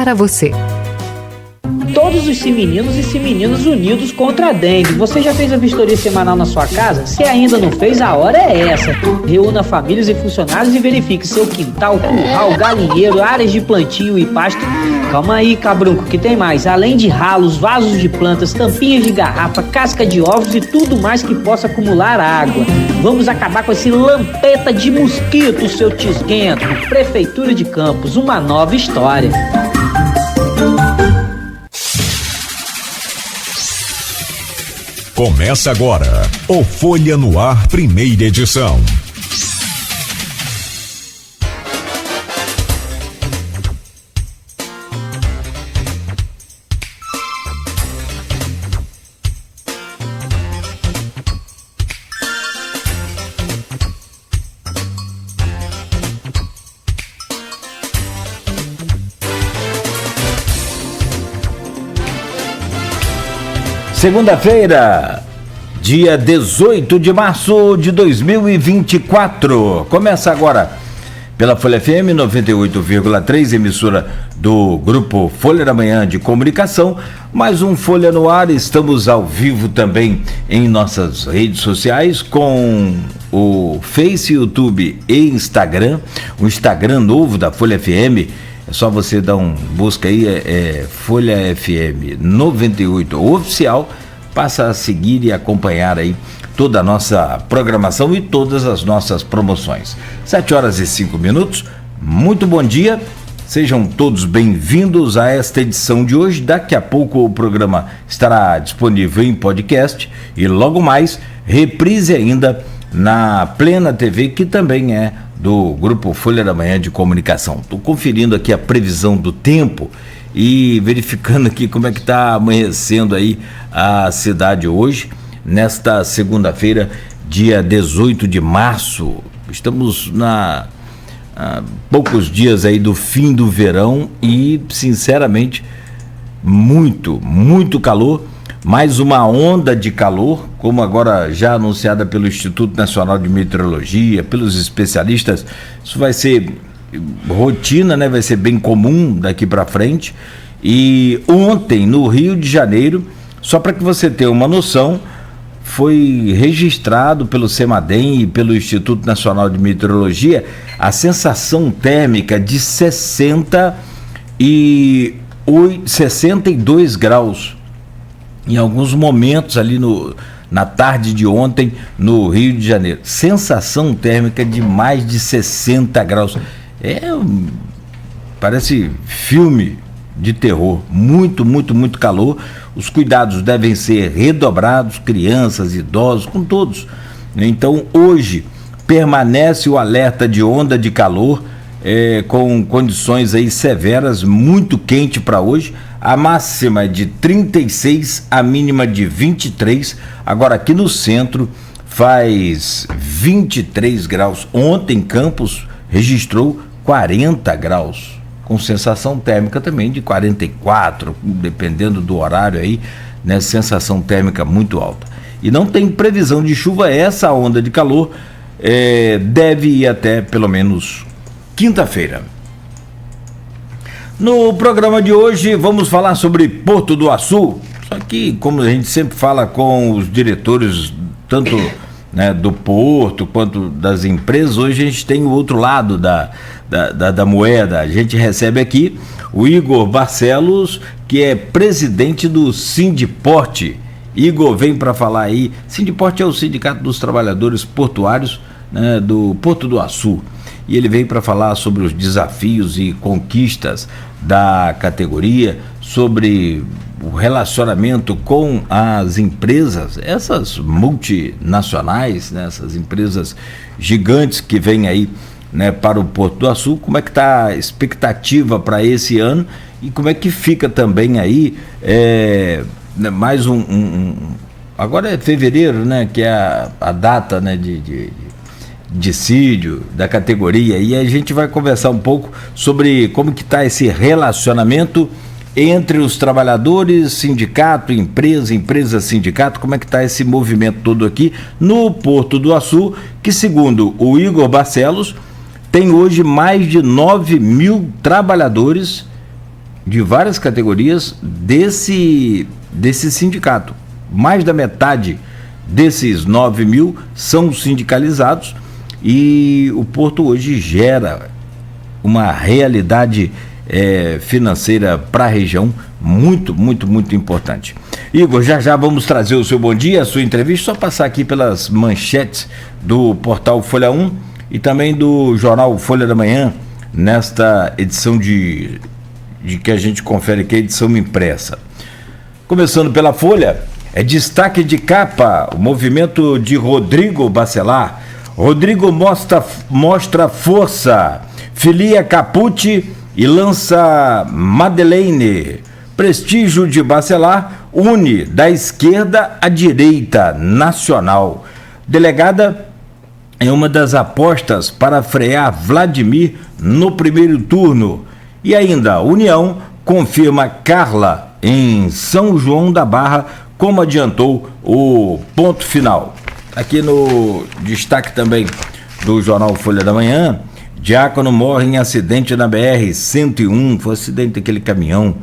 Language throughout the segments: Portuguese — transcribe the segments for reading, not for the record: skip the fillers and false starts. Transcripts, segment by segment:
para você. Todos os meninos e meninas unidos contra a dengue. Você já fez a vistoria semanal na sua casa? Se ainda não fez, a hora é essa. Reúna famílias e funcionários e verifique seu quintal, curral, galinheiro, áreas de plantio e pasto. Calma aí, cabrunco, que tem mais. Além de ralos, vasos de plantas, tampinhas de garrafa, casca de ovos e tudo mais que possa acumular água. Vamos acabar com esse lampeta de mosquito, seu tisguento. Prefeitura de Campos, uma nova história. Começa agora o Folha no Ar, primeira edição. Segunda-feira, dia 18 de março de 2024. Começa agora pela Folha FM 98,3, emissora do Grupo Folha da Manhã de Comunicação. Mais um Folha no Ar. Estamos ao vivo também em nossas redes sociais com o Face, YouTube e Instagram. O Instagram novo da Folha FM. É só você dar um busca aí, Folha FM 98 Oficial, passa a seguir e acompanhar aí toda a nossa programação e todas as nossas promoções. 7h05, muito bom dia, sejam todos bem-vindos a esta edição de hoje. Daqui a pouco o programa estará disponível em podcast e logo mais, reprise ainda na Plena TV, que também é do Grupo Folha da Manhã de Comunicação. Estou conferindo aqui a previsão do tempo e verificando aqui como é que está amanhecendo aí a cidade hoje, nesta segunda-feira, dia 18 de março. Estamos a poucos dias aí do fim do verão e, sinceramente, muito calor. Mais uma onda de calor, como agora já anunciada pelo Instituto Nacional de Meteorologia, pelos especialistas. Isso vai ser rotina, né? Vai ser bem comum daqui para frente. E ontem, no Rio de Janeiro, só para que você tenha uma noção, foi registrado pelo CEMADEM e pelo Instituto Nacional de Meteorologia a sensação térmica de 62 graus. Em alguns momentos ali na tarde de ontem no Rio de Janeiro. Sensação térmica de mais de 60 graus. Parece filme de terror. Muito calor. Os cuidados devem ser redobrados, crianças, idosos, com todos. Então hoje permanece o alerta de onda de calor, com condições aí severas, muito quente para hoje. A máxima é de 36, a mínima de 23. Agora aqui no centro faz 23 graus. Ontem Campos registrou 40 graus, com sensação térmica também de 44, dependendo do horário aí, né? Sensação térmica muito alta. E não tem previsão de chuva. Essa onda de calor deve ir até pelo menos quinta-feira. No programa de hoje vamos falar sobre Porto do Açu, só que como a gente sempre fala com os diretores, tanto, né, do porto quanto das empresas, hoje a gente tem o outro lado da moeda. A gente recebe aqui o Igor Barcelos, que é presidente do Sindiporte. Igor vem para falar aí. Sindiporte é o Sindicato dos Trabalhadores Portuários, né, do Porto do Açu. E ele veio para falar sobre os desafios e conquistas da categoria, sobre o relacionamento com as empresas, essas multinacionais, né, essas empresas gigantes que vêm aí, né, para o Porto do Açu. Como é que está a expectativa para esse ano e como é que fica também aí, mais agora é fevereiro, né, que é a data, né, de dissídio da categoria, e a gente vai conversar um pouco sobre como que está esse relacionamento entre os trabalhadores, sindicato, empresa, sindicato, como é que está esse movimento todo aqui no Porto do Açu, que segundo o Igor Barcelos, tem hoje mais de 9 mil trabalhadores de várias categorias desse sindicato. Mais da metade desses 9 mil são sindicalizados e o Porto hoje gera uma realidade financeira para a região muito, muito, muito importante. Igor, já vamos trazer o seu bom dia, a sua entrevista, só passar aqui pelas manchetes do portal Folha 1 e também do jornal Folha da Manhã, nesta edição de que a gente confere aqui, a edição impressa. Começando pela Folha, destaque de capa, o movimento de Rodrigo Bacelar. Rodrigo mostra força, filia Capucci e lança Madeleine. Prestígio de Bacelar une da esquerda à direita nacional. Delegada é uma das apostas para frear Vladimir no primeiro turno. E ainda, União confirma Carla em São João da Barra, como adiantou o ponto final. Aqui no destaque também do jornal Folha da Manhã, diácono morre em acidente na BR-101, foi um acidente daquele caminhão,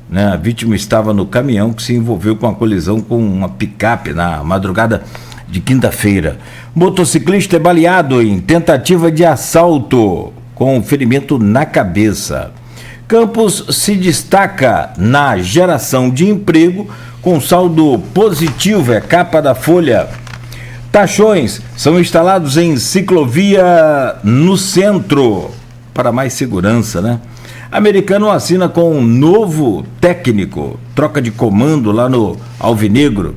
né? A vítima estava no caminhão que se envolveu com a colisão com uma picape na madrugada de quinta-feira. Motociclista é baleado em tentativa de assalto com ferimento na cabeça. Campos se destaca na geração de emprego com saldo positivo, é capa da Folha. Tachões são instalados em ciclovia no centro para mais segurança, né? Americano assina com um novo técnico, troca de comando lá no Alvinegro.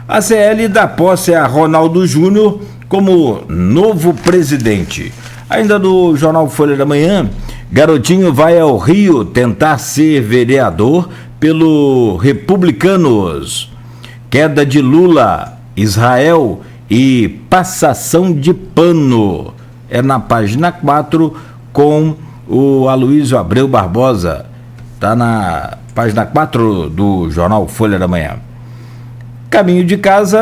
A CL dá posse a Ronaldo Júnior como novo presidente. Ainda no jornal Folha da Manhã, garotinho vai ao Rio tentar ser vereador pelo Republicanos. Queda de Lula, Israel e passação de pano. É na página 4 com o Aloysio Abreu Barbosa. Está na página 4 do jornal Folha da Manhã. Caminho de casa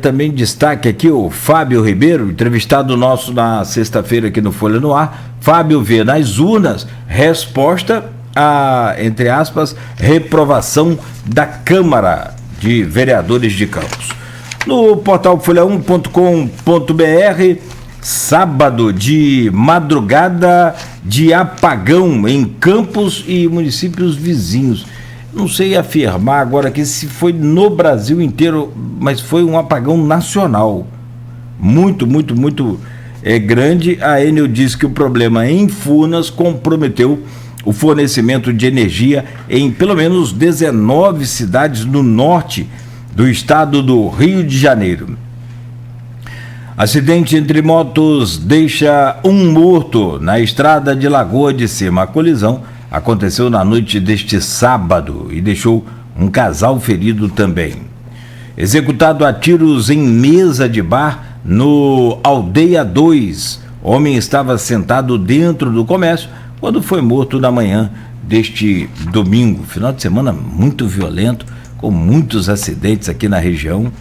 também destaque aqui o Fábio Ribeiro, entrevistado nosso na sexta-feira aqui no Folha no Ar. Fábio vê nas urnas resposta a, entre aspas, reprovação da Câmara de Vereadores de Campos. No portal folha1.com.br, sábado de madrugada de apagão em Campos e municípios vizinhos. Não sei afirmar agora que se foi no Brasil inteiro, mas foi um apagão nacional. Muito, muito, muito grande. A Enel diz que o problema em Furnas comprometeu o fornecimento de energia em pelo menos 19 cidades no norte do estado do Rio de Janeiro. Acidente entre motos deixa um morto na estrada de Lagoa de Cima. A colisão aconteceu na noite deste sábado e deixou um casal ferido também. Executado a tiros em mesa de bar no Aldeia 2. Homem estava sentado dentro do comércio quando foi morto na manhã deste domingo. Final de semana muito violento, com muitos acidentes aqui na região.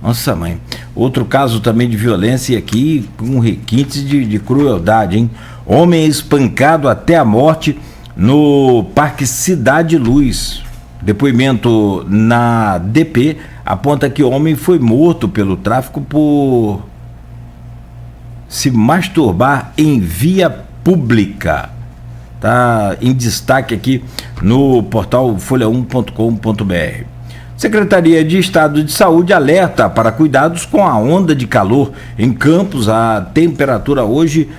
Nossa mãe. Outro caso também de violência aqui, com requintes de crueldade, hein? Homem espancado até a morte no Parque Cidade Luz. Depoimento na DP aponta que o homem foi morto pelo tráfico por se masturbar em via pública. Está em destaque aqui no portal folha1.com.br. Secretaria de Estado de Saúde alerta para cuidados com a onda de calor em Campos. A temperatura hoje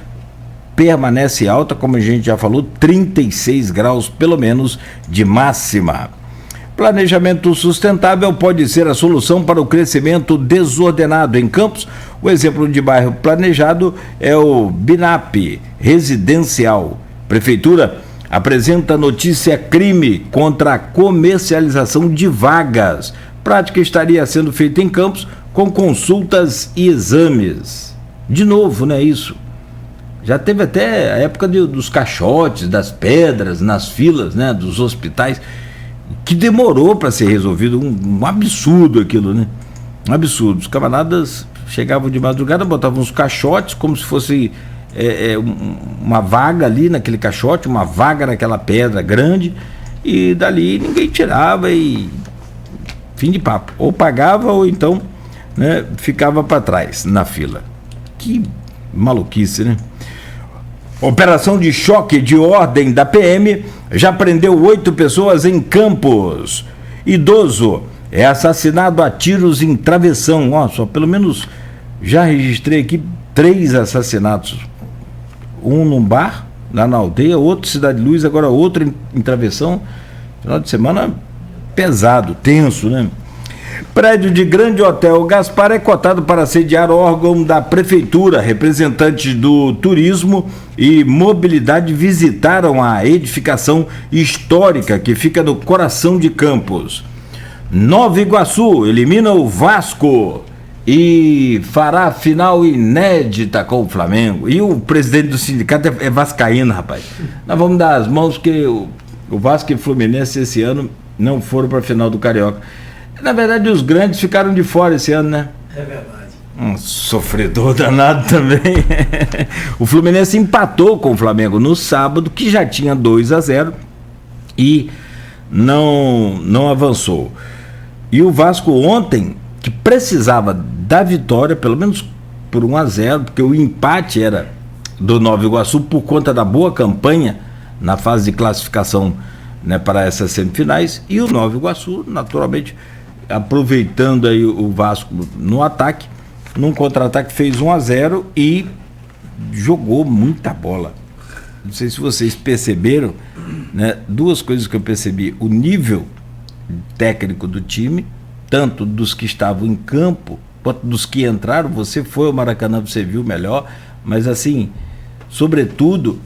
permanece alta, como a gente já falou, 36 graus pelo menos de máxima. Planejamento sustentável pode ser a solução para o crescimento desordenado em Campos. O exemplo de bairro planejado é o BINAP residencial. Prefeitura apresenta notícia crime contra a comercialização de vagas. Prática estaria sendo feita em Campos com consultas e exames. De novo, não é isso? Já teve até a época dos caixotes, das pedras, nas filas, né, dos hospitais, que demorou para ser resolvido. Um absurdo aquilo, né? Um absurdo. Os camaradas chegavam de madrugada, botavam uns caixotes como se fosse uma vaga ali naquele caixote, uma vaga naquela pedra grande, e dali ninguém tirava e fim de papo. Ou pagava ou então, né, ficava para trás na fila. Que maluquice, né? Operação de choque de ordem da PM já prendeu 8 pessoas em Campos. Idoso é assassinado a tiros em travessão. Ó, só pelo menos já registrei aqui 3 assassinatos. Um num bar, lá na aldeia, outro Cidade Luz, agora outro em travessão. Final de semana pesado, tenso, né? Prédio de grande hotel Gaspar é cotado para sediar órgão da prefeitura. Representantes do turismo e mobilidade visitaram a edificação histórica que fica no coração de Campos. Nova Iguaçu elimina o Vasco e fará final inédita com o Flamengo. E o presidente do sindicato é vascaíno, rapaz. Nós vamos dar as mãos que o Vasco e o Fluminense esse ano não foram para a final do Carioca. Na verdade, os grandes ficaram de fora esse ano, né? É verdade. Um sofredor danado também. O Fluminense empatou com o Flamengo no sábado, que já tinha 2-0 e não avançou. E o Vasco ontem, que precisava da vitória, pelo menos por 1-0, porque o empate era do Nova Iguaçu por conta da boa campanha na fase de classificação, né, para essas semifinais, e o Nova Iguaçu, naturalmente, aproveitando aí o Vasco no ataque, num contra-ataque fez 1-0 e jogou muita bola. Não sei se vocês perceberam, né, 2 coisas que eu percebi: o nível técnico do time, tanto dos que estavam em campo quanto dos que entraram. Você foi ao Maracanã, você viu melhor, mas assim, sobretudo,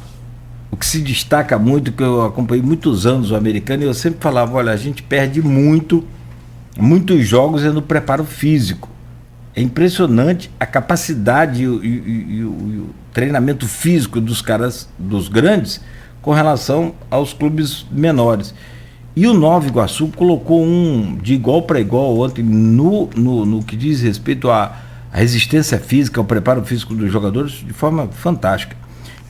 o que se destaca muito, que eu acompanhei muitos anos o americano, e eu sempre falava, olha, a gente perde muitos jogos no preparo físico. É impressionante a capacidade e o treinamento físico dos caras, dos grandes, com relação aos clubes menores. E o Nova Iguaçu colocou de igual para igual ontem no que diz respeito à resistência física, ao preparo físico dos jogadores, de forma fantástica.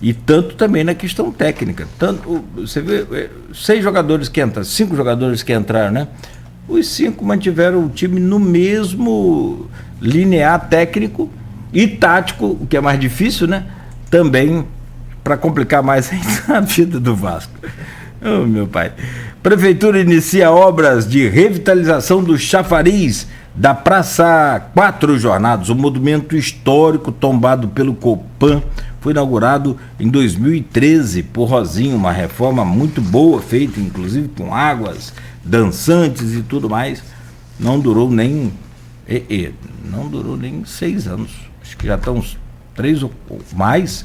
E tanto também na questão técnica. Tanto, você vê, 6 jogadores que entraram, 5 jogadores que entraram, né? Os 5 mantiveram o time no mesmo linear técnico e tático, o que é mais difícil, né? Também para complicar mais ainda a vida do Vasco. Oh, meu pai. Prefeitura inicia obras de revitalização do chafariz da Praça 4 Jornadas. O monumento histórico tombado pelo Copan foi inaugurado em 2013 por Rosinho, uma reforma muito boa, feita inclusive com águas dançantes e tudo mais. Não durou nem 6 anos. Acho que já estão uns 3 ou mais.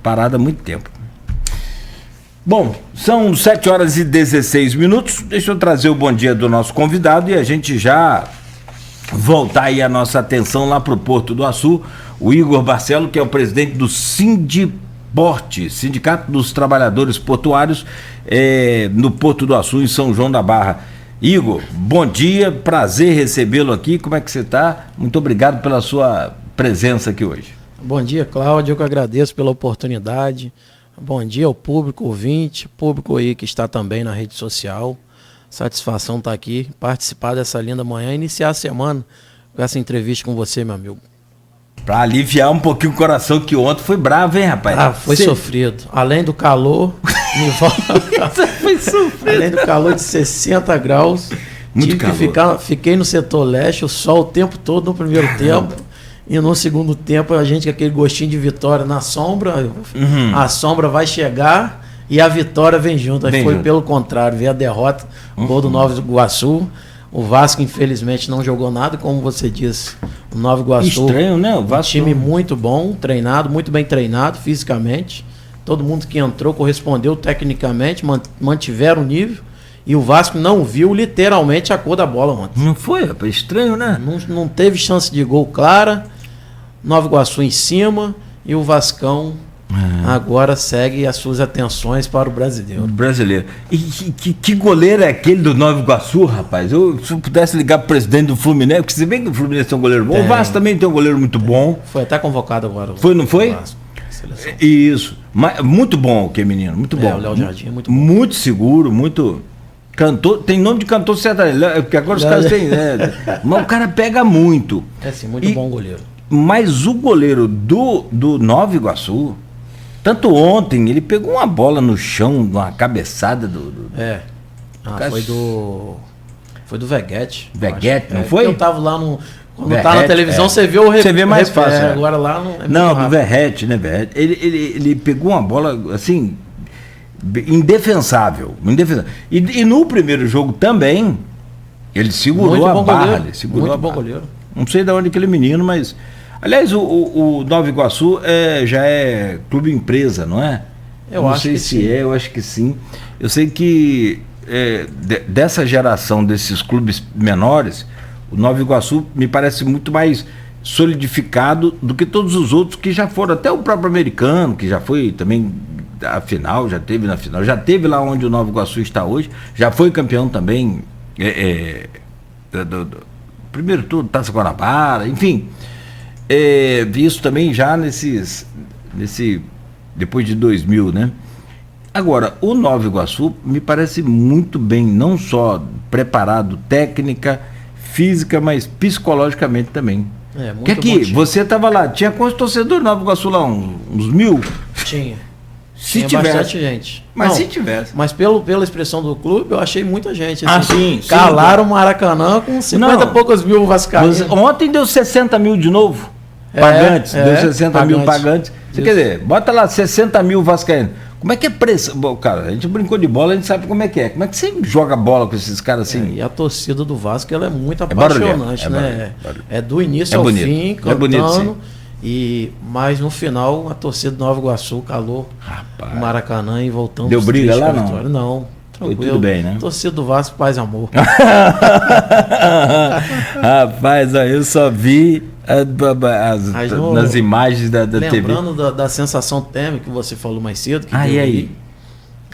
Parada há muito tempo. Bom, são 7h16. Deixa eu trazer o bom dia do nosso convidado e a gente já voltar aí a nossa atenção lá para o Porto do Açu. O Igor Barcelo, que é o presidente do Sindiporte, Sindicato dos Trabalhadores Portuários, no Porto do Açu, em São João da Barra. Igor, bom dia, prazer recebê-lo aqui. Como é que você está? Muito obrigado pela sua presença aqui hoje. Bom dia, Cláudio. Eu que agradeço pela oportunidade. Bom dia ao público ouvinte, público aí que está também na rede social. Satisfação estar aqui, participar dessa linda manhã, iniciar a semana com essa entrevista com você, meu amigo. Para aliviar um pouquinho o coração, que ontem foi bravo, hein, rapaz? Foi sofrido. Além do calor, foi sofrido. Além do calor de 60 graus, muito calor. Fiquei no setor leste, o sol o tempo todo no primeiro tempo. E no segundo tempo a gente com aquele gostinho de vitória na sombra, a sombra vai chegar e a vitória vem junto. Aí foi pelo contrário, veio a derrota, gol do Nova Iguaçu. O Vasco infelizmente não jogou nada, como você disse. O Nova Iguaçu, estranho, né? O Vasco, time muito bom, treinado, muito bem treinado fisicamente. Todo mundo que entrou correspondeu tecnicamente, mantiveram o nível. E o Vasco não viu literalmente a cor da bola ontem. Não foi, rapaz? Estranho, né? Não teve chance de gol clara. Nova Iguaçu em cima e o Vascão agora segue as suas atenções para o brasileiro. E que goleiro é aquele do Nova Iguaçu, rapaz? Se eu pudesse ligar para o presidente do Fluminense, porque você vê que o Fluminense tem um goleiro bom, o Vasco também tem um goleiro muito bom. Foi até convocado agora. Foi, não foi? Vasco, Isso. Mas, muito bom, que menino, muito bom. O Léo Jardim é muito bom. Muito seguro, muito... Cantor, tem nome de cantor sertanejo, porque agora os caras têm... Mas o cara pega muito. É sim, muito bom goleiro. Mas o goleiro do Nova Iguaçu, tanto ontem, ele pegou uma bola no chão, uma cabeçada foi do Veguete. Veguete, não foi? Eu tava lá no... Quando Verrete, tá na televisão, você vê o Você vê mais fácil. Agora lá não é não, do Verrete, né, Verrete? Ele pegou uma bola, assim, indefensável. E no primeiro jogo também, ele segurou a barra. Ele segurou a barra. Goleiro. Não sei de onde aquele menino, mas... Aliás, o Nova Iguaçu já é clube empresa, não é? Eu acho que sim. Eu acho que sim. Eu sei que dessa geração desses clubes menores, o Nova Iguaçu me parece muito mais solidificado do que todos os outros que já foram, até o próprio Americano, que já foi também a final, já teve na final, já teve lá onde o Nova Iguaçu está hoje, já foi campeão também do primeiro turno, Taça Guanabara, enfim. Isso também já depois de 2000, né? Agora, o Nova Iguaçu me parece muito bem, não só preparado técnica, física, mas psicologicamente também. Porque aqui, você estava lá, tinha quantos torcedores no Nova Iguaçu lá? Uns 1000? Tinha. Tinha bastante gente. Mas se tivesse. Mas pela expressão do clube, eu achei muita gente. Assim, sim. Calaram o Maracanã com 50 e poucos mil vascaínos. Ontem deu 60 mil de novo. Pagantes. Deu 60 mil pagantes. Você quer dizer, bota lá 60 mil vascaínos. Como é que é preço? Bom, cara, a gente brincou de bola, a gente sabe como é que é. Como é que você joga bola com esses caras assim? E a torcida do Vasco, ela é muito apaixonante, né? É do início ao bonito. Fim, cantando. Bonito, mas no final, a torcida do Nova Iguaçu calou o Maracanã e voltamos. Deu briga lá, não? Não, tranquilo. Foi tudo bem, né? Torcida do Vasco, paz e amor. Rapaz, eu só vi nas imagens da TV. Lembrando da sensação térmica que você falou mais cedo. E aí?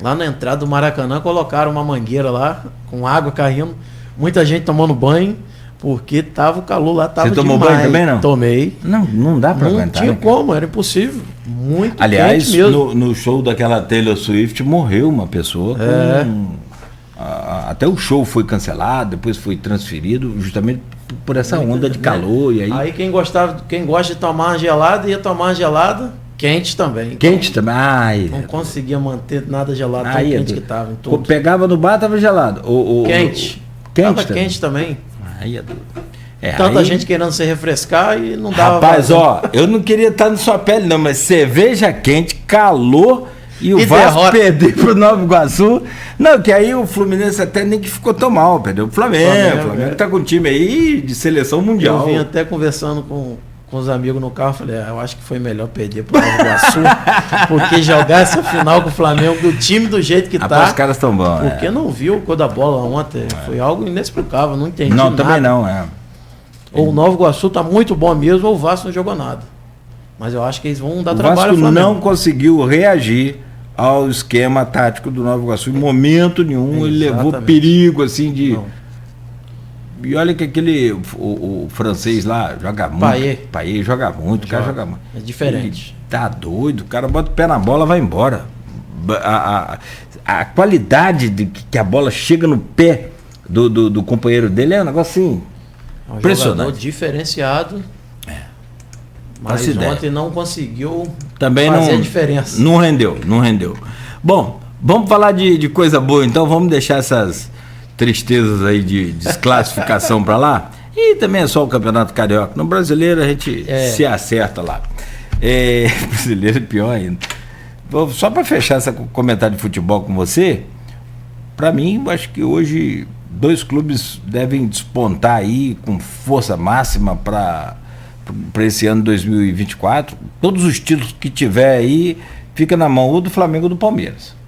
Lá na entrada do Maracanã colocaram uma mangueira lá, com água caindo, muita gente tomando banho, porque tava o calor lá, tava demais. Você tomou banho também, não? Tomei. Não dá pra aguentar. Não tinha como, era impossível. Muito Aliás, quente mesmo. No show daquela Taylor Swift morreu uma pessoa até o show foi cancelado, depois foi transferido, justamente por essa onda de calor. E aí quem gosta de tomar uma gelada, ia tomar uma gelada quente também. Quente também. Não conseguia manter nada gelado, tão quente que estava em tudo. Pegava no bar, estava gelado. Quente. Quente também. Quente também. Aí é duro. Tanta gente querendo se refrescar e não dava. Rapaz, eu não queria estar na sua pele não, mas cerveja quente, calor e o Vasco perder pro Nova Iguaçu. Não, que aí o Fluminense até nem que ficou tão mal, perdeu o Flamengo. O Flamengo tá com um time aí de seleção mundial. Eu vim até conversando com os amigos no carro, falei, eu acho que foi melhor perder pro Nova Iguaçu, porque jogar essa final com o Flamengo, do time do jeito que tá. Os caras estão bons. Porque não viu o cor da bola ontem, foi algo inexplicável, não entendi nada. Não, também não, Ou o Nova Iguaçu tá muito bom mesmo, ou o Vasco não jogou nada. Mas eu acho que eles vão dar trabalho ao Flamengo. O Vasco não conseguiu reagir ao esquema tático do Nova Iguaçu em momento nenhum. Ele levou perigo assim de... Não. E olha que o francês lá joga muito. Payet joga muito, o cara joga muito. É diferente. Ele tá doido, o cara bota o pé na bola e vai embora. A qualidade de que a bola chega no pé do companheiro dele é um negócio assim impressionante. Jogador diferenciado. Mas ontem não conseguiu também fazer a diferença. Não rendeu. Bom, vamos falar de coisa boa, então vamos deixar essas tristezas aí de desclassificação para lá. E também é só o Campeonato Carioca. No Brasileiro a gente se acerta lá. Brasileiro é pior ainda. Só para fechar esse comentário de futebol com você, para mim, eu acho que hoje 2 clubes devem despontar aí com força máxima para esse ano 2024. Todos os títulos que tiver aí, fica na mão ou do Flamengo ou do Palmeiras.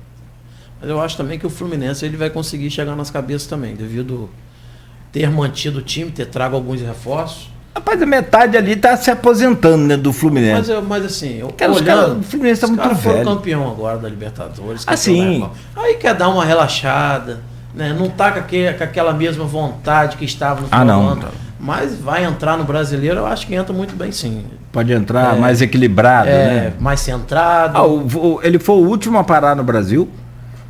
Mas eu acho também que o Fluminense ele vai conseguir chegar nas cabeças também, devido ter mantido o time, ter trago alguns reforços. Rapaz, a metade ali tá se aposentando, né, do Fluminense. Mas assim, o Fluminense tá muito velho. Foram campeão agora da Libertadores. Assim. Aí quer dar uma relaxada, né? Não tá com aquela mesma vontade que estava no final do ano. Mas vai entrar no brasileiro, eu acho que entra muito bem, sim. Pode entrar mais equilibrado, né? Mais centrado. Ele foi o último a parar no Brasil.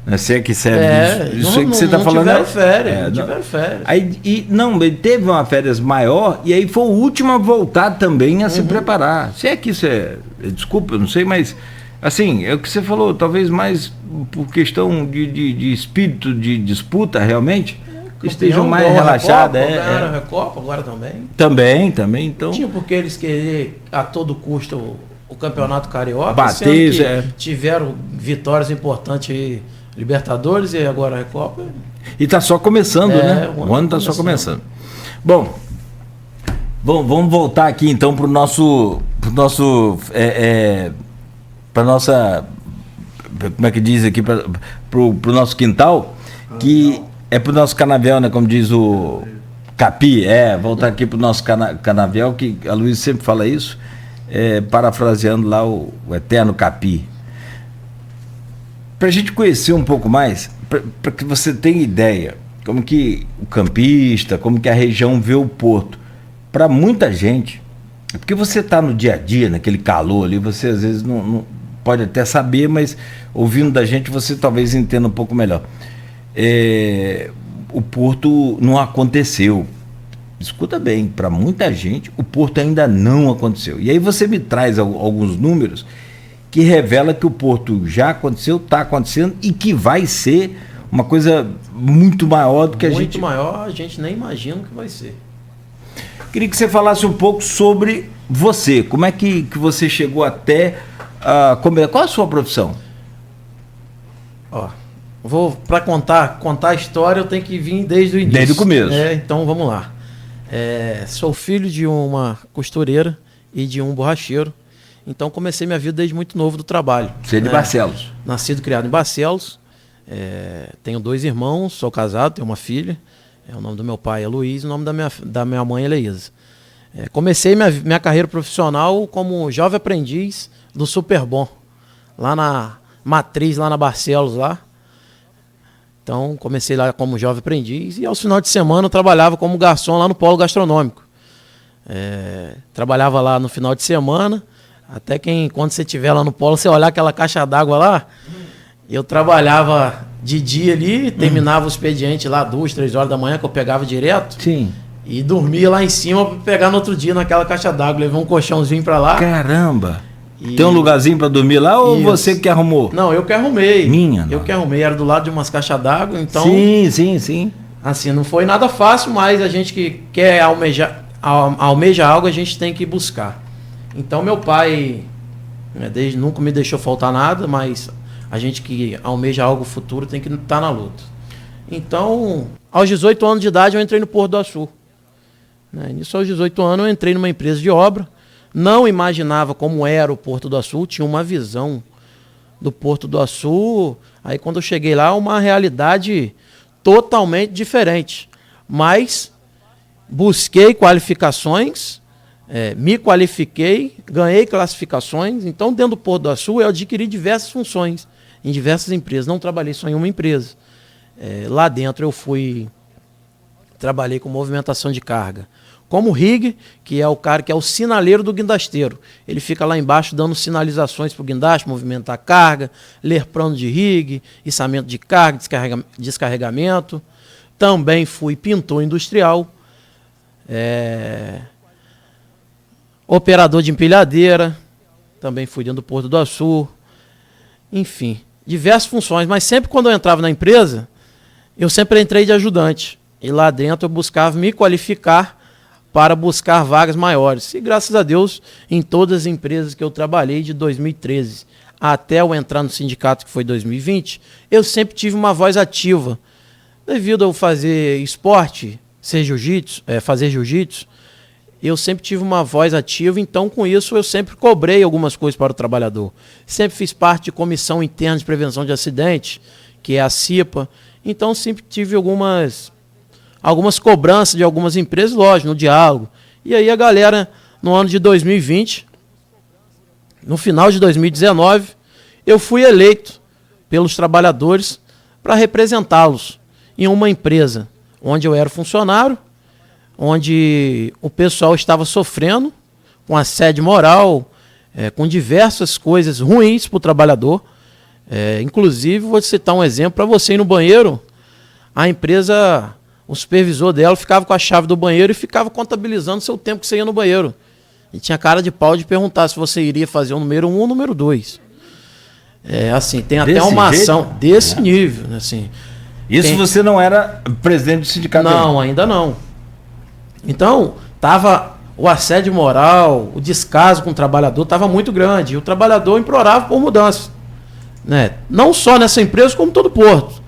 Né? Se é que serve isso que você está falando. Não tiveram férias. Aí, ele teve uma férias maior e aí foi o último a voltar também a se preparar. Se é que isso desculpa, eu não sei, mas assim, é o que você falou, talvez mais por questão de espírito de disputa realmente. Estejam mais relaxados. Ganharam a Recopa agora também. Também. Então... Tinha porque eles querem a todo custo o Campeonato Carioca. Bater, tiveram vitórias importantes aí, Libertadores e agora a Recopa. E está só começando, né? O ano está só começando. Bom, vamos voltar aqui então para nossa, como é que diz aqui, para o nosso quintal, que é para o nosso canavial, né? Como diz o Capi, voltar aqui para o nosso canavial, que a Luísa sempre fala isso, parafraseando lá o eterno Capi. Para a gente conhecer um pouco mais, para que você tenha ideia, como que o campista, como que a região vê o porto. Para muita gente, porque você está no dia a dia, naquele calor ali, você às vezes não pode até saber, mas ouvindo da gente você talvez entenda um pouco melhor. O porto não aconteceu. Escuta bem, para muita gente o porto ainda não aconteceu. E aí você me traz alguns números que revela que o porto já aconteceu, está acontecendo e que vai ser uma coisa muito maior do que muito maior, a gente nem imagina o que vai ser. Queria que você falasse um pouco sobre você. Como é que você chegou até qual a sua profissão? Para contar a história, eu tenho que vir desde o início. Desde o começo. Então vamos lá. Sou filho de uma costureira e de um borracheiro. Então comecei minha vida desde muito novo do trabalho. Você é de Barcelos? Nascido e criado em Barcelos. Tenho 2 irmãos, sou casado, tenho uma filha. O nome do meu pai é Luiz, o nome da minha mãe é Leísa. Comecei minha carreira profissional como jovem aprendiz do Superbom, lá na Matriz, lá na Barcelos, lá. Então comecei lá como jovem aprendiz e aos finais de semana eu trabalhava como garçom lá no polo gastronômico. Trabalhava lá no final de semana. Até quando você estiver lá no polo, você olhar aquela caixa d'água lá, eu trabalhava de dia ali, terminava o expediente lá 2, 3 horas da manhã, que eu pegava direto. Sim. E dormia lá em cima para pegar no outro dia naquela caixa d'água. Levei um colchãozinho para lá. Caramba! Tem um lugarzinho para dormir lá ou você que arrumou? Não, eu que arrumei. Eu que arrumei, era do lado de umas caixas d'água, então... Sim. Assim, não foi nada fácil, mas a gente que quer almeja algo, a gente tem que buscar. Então meu pai nunca me deixou faltar nada, mas a gente que almeja algo futuro tem que estar na luta. Então, aos 18 anos de idade eu entrei no Porto do Açu. Nisso, aos 18 anos eu entrei numa empresa de obra, não imaginava como era o Porto do Açu, tinha uma visão do Porto do Açu, aí quando eu cheguei lá, uma realidade totalmente diferente. Mas busquei qualificações, me qualifiquei, ganhei classificações. Então, dentro do Porto do Açu, eu adquiri diversas funções em diversas empresas. Não trabalhei só em uma empresa. Lá dentro eu trabalhei com movimentação de carga. Como rig, que é o cara que é o sinaleiro do guindasteiro. Ele fica lá embaixo dando sinalizações para o guindaste, movimentar carga, ler plano de rig, içamento de carga, descarregamento. Também fui pintor industrial. Operador de empilhadeira, também fui dentro do Porto do Açu, enfim, diversas funções, mas sempre quando eu entrava na empresa, eu sempre entrei de ajudante, e lá dentro eu buscava me qualificar para buscar vagas maiores, e graças a Deus, em todas as empresas que eu trabalhei de 2013 até eu entrar no sindicato, que foi 2020, eu sempre tive uma voz ativa, devido a eu fazer esporte, fazer jiu-jitsu, eu sempre tive uma voz ativa, então com isso eu sempre cobrei algumas coisas para o trabalhador. Sempre fiz parte de comissão interna de prevenção de acidentes, que é a CIPA, então sempre tive algumas cobranças de algumas empresas, lógico, no diálogo. E aí a galera, no ano de 2020, no final de 2019, eu fui eleito pelos trabalhadores para representá-los em uma empresa onde eu era funcionário, onde o pessoal estava sofrendo com assédio moral, com diversas coisas ruins para o trabalhador. Inclusive, vou citar um exemplo, para você ir no banheiro, a empresa, o supervisor dela ficava com a chave do banheiro e ficava contabilizando o seu tempo que você ia no banheiro. E tinha cara de pau de perguntar se você iria fazer o número 1 ou o número 2. Assim, tem até uma ação desse nível. Assim, isso você não era presidente do sindicato? Não, ainda não. Então, tava o assédio moral, o descaso com o trabalhador estava muito grande. E o trabalhador implorava por mudança. Né? Não só nessa empresa, como todo porto.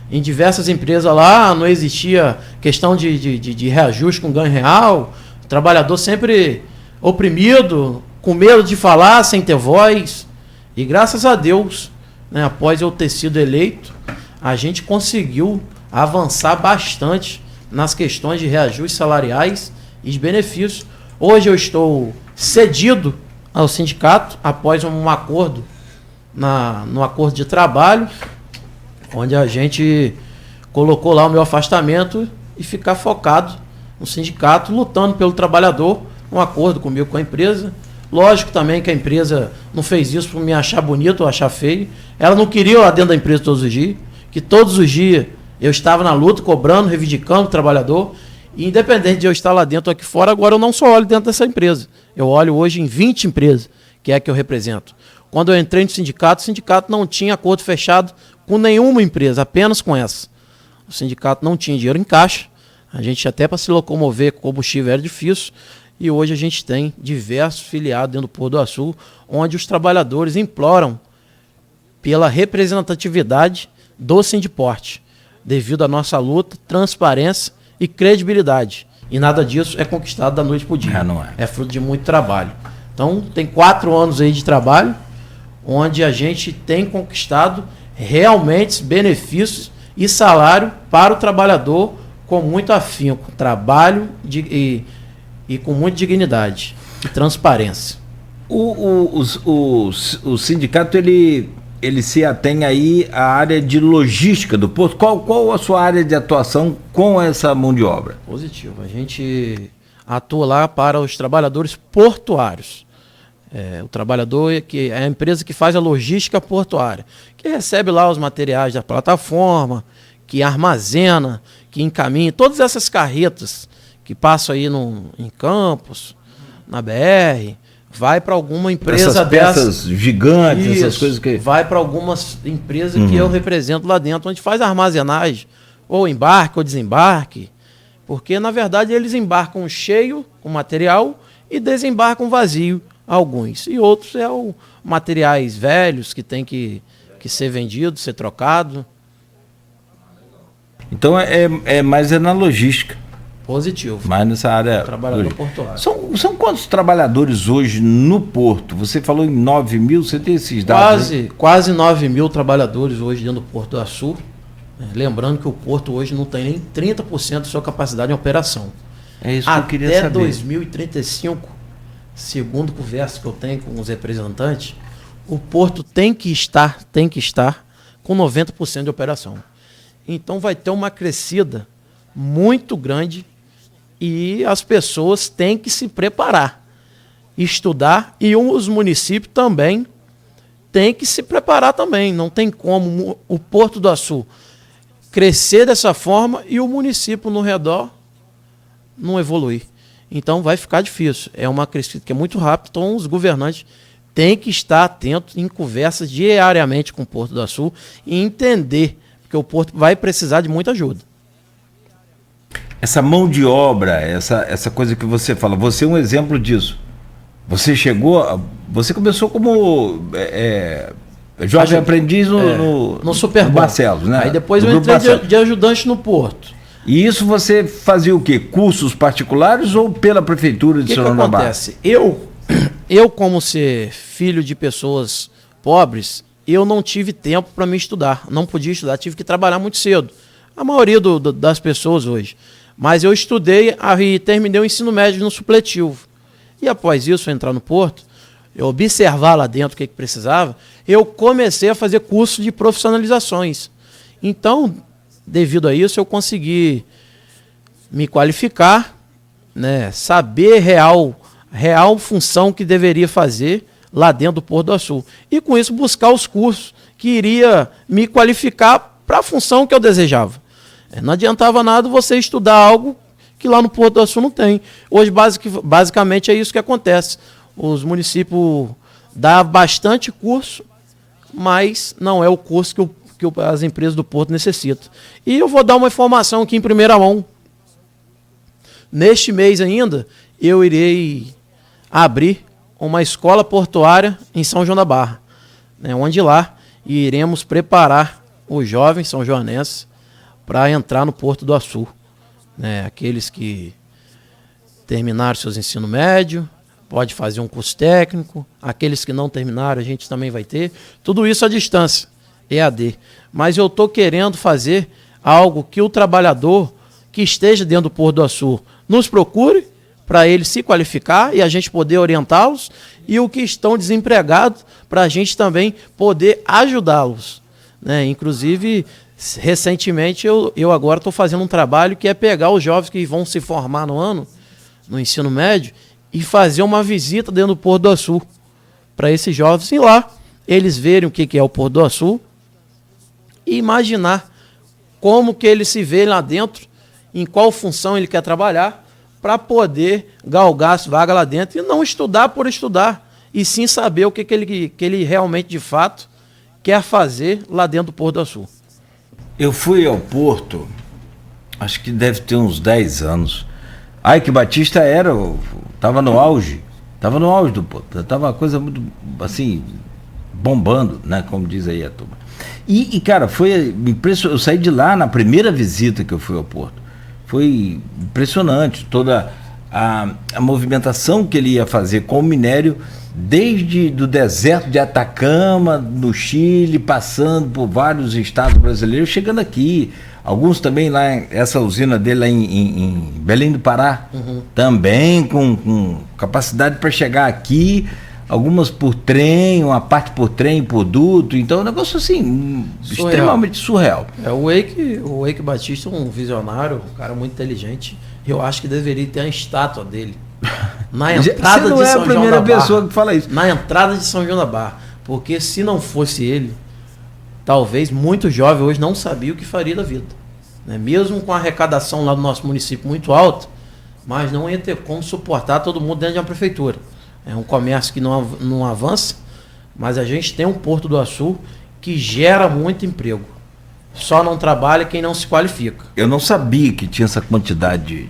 Em diversas empresas lá não existia questão de reajuste com ganho real. O trabalhador sempre oprimido, com medo de falar, sem ter voz. E graças a Deus, né, após eu ter sido eleito, a gente conseguiu avançar bastante nas questões de reajustes salariais e de benefícios. Hoje eu estou cedido ao sindicato após um acordo, no acordo de trabalho, onde a gente colocou lá o meu afastamento e ficar focado no sindicato, lutando pelo trabalhador, um acordo comigo com a empresa. Lógico também que a empresa não fez isso por me achar bonito ou achar feio. Ela não queria eu lá dentro da empresa todos os dias, que todos os dias eu estava na luta, cobrando, reivindicando o trabalhador. E independente de eu estar lá dentro ou aqui fora, agora eu não só olho dentro dessa empresa. Eu olho hoje em 20 empresas, que é a que eu represento. Quando eu entrei no sindicato, o sindicato não tinha acordo fechado com nenhuma empresa, apenas com essa. O sindicato não tinha dinheiro em caixa. A gente até para se locomover com combustível era difícil. E hoje a gente tem diversos filiados dentro do Porto do Açu, onde os trabalhadores imploram pela representatividade do Sindiporte, devido à nossa luta, transparência e credibilidade. E nada disso é conquistado da noite para o dia. Não é. É fruto de muito trabalho. Então, tem 4 anos aí de trabalho, onde a gente tem conquistado realmente benefícios e salário para o trabalhador com muito afinco, trabalho e com muita dignidade e transparência. O sindicato, ele se atém aí à área de logística do porto. Qual a sua área de atuação com essa mão de obra? Positivo. A gente atua lá para os trabalhadores portuários. O trabalhador é a empresa que faz a logística portuária, que recebe lá os materiais da plataforma, que armazena, que encaminha todas essas carretas que passam aí em Campos, na BR, vai para alguma empresa peças gigantes, isso, essas coisas que... Vai para algumas empresas que eu represento lá dentro, onde faz armazenagem, ou embarque ou desembarque, porque na verdade eles embarcam cheio com material e desembarcam vazio alguns. E outros materiais velhos que tem que ser vendido, ser trocado. Então é mais na logística. Positivo. Mais nessa área. Trabalhador portuário. São quantos trabalhadores hoje no Porto? Você falou em 9 mil, você tem esses dados? Quase 9 mil trabalhadores hoje dentro do Porto do Açu. Lembrando que o Porto hoje não tem nem 30% da sua capacidade em operação. É isso que eu queria saber. Até 2035, segundo conversa que eu tenho com os representantes, o Porto tem que estar com 90% de operação. Então vai ter uma crescida muito grande e as pessoas têm que se preparar, estudar, e os municípios também têm que se preparar também. Não tem como o Porto do Açu crescer dessa forma e o município no redor não evoluir. Então vai ficar difícil. É uma crescida que é muito rápida, então os governantes têm que estar atentos em conversas diariamente com o Porto do Açu e entender que o Porto vai precisar de muita ajuda. Essa mão de obra, essa coisa que você fala, você é um exemplo disso. Você começou como jovem aprendiz no Super Barcelos, né? Aí depois eu entrei de ajudante no Porto. E isso você fazia o quê? Cursos particulares ou pela prefeitura de Sorocaba? O que acontece? Eu, como ser filho de pessoas pobres, eu não tive tempo para me estudar. Não podia estudar, tive que trabalhar muito cedo. A maioria das pessoas hoje. Mas eu estudei e terminei o ensino médio no supletivo. E após isso, eu entrar no Porto, eu observar lá dentro o que precisava, eu comecei a fazer curso de profissionalizações. Então, devido a isso, eu consegui me qualificar né, saber real função que deveria fazer lá dentro do Porto do Açu. E com isso buscar os cursos que iria me qualificar para a função que eu desejava. Não adiantava nada você estudar algo que lá no Porto do Açu não tem. Hoje, basicamente, é isso que acontece. Os municípios dão bastante curso, mas não é o curso que as empresas do Porto necessitam. E eu vou dar uma informação aqui em primeira mão. Neste mês ainda, eu irei abrir uma escola portuária em São João da Barra, né, onde lá iremos preparar os jovens são joanenses para entrar no Porto do Açu. Né, aqueles que terminaram seus ensino médio, pode fazer um curso técnico, aqueles que não terminaram a gente também vai ter, tudo isso à distância, EAD. Mas eu estou querendo fazer algo que o trabalhador que esteja dentro do Porto do Açu nos procure, para ele se qualificar e a gente poder orientá-los, e o que estão desempregados, para a gente também poder ajudá-los. Né? Inclusive, recentemente, eu agora estou fazendo um trabalho que é pegar os jovens que vão se formar no ensino médio, e fazer uma visita dentro do Porto do Açu, para esses jovens ir lá, eles verem o que é o Porto do Açu, e imaginar como que ele se vê lá dentro, em qual função ele quer trabalhar, para poder galgar as vagas lá dentro e não estudar por estudar, e sim saber o que ele realmente, de fato, quer fazer lá dentro do Porto do Açu. Eu fui ao Porto, acho que deve ter uns 10 anos. Ike Batista estava no auge do Porto, estava uma coisa muito, assim, bombando, né, como diz aí a turma. E cara, foi impressionante, eu saí de lá na primeira visita que eu fui ao Porto. Foi impressionante toda a movimentação que ele ia fazer com o minério, desde do deserto de Atacama, no Chile, passando por vários estados brasileiros, chegando aqui. Alguns também lá, essa usina dele lá em Belém do Pará, também com capacidade para chegar aqui, algumas por trem, uma parte por trem, por duto. Então é um negócio assim, extremamente surreal. O Eike Batista é um visionário, um cara muito inteligente. Eu acho que deveria ter a estátua dele na entrada de São João da Barra. Você não é a primeira pessoa que fala isso. Na entrada de São João da Barra. Porque se não fosse ele, talvez muito jovem hoje não sabia o que faria da vida. Né? Mesmo com a arrecadação lá do nosso município muito alta, mas não ia ter como suportar todo mundo dentro de uma prefeitura. É um comércio que não avança, mas a gente tem um Porto do Açu que gera muito emprego. Só não trabalha quem não se qualifica. Eu não sabia que tinha essa quantidade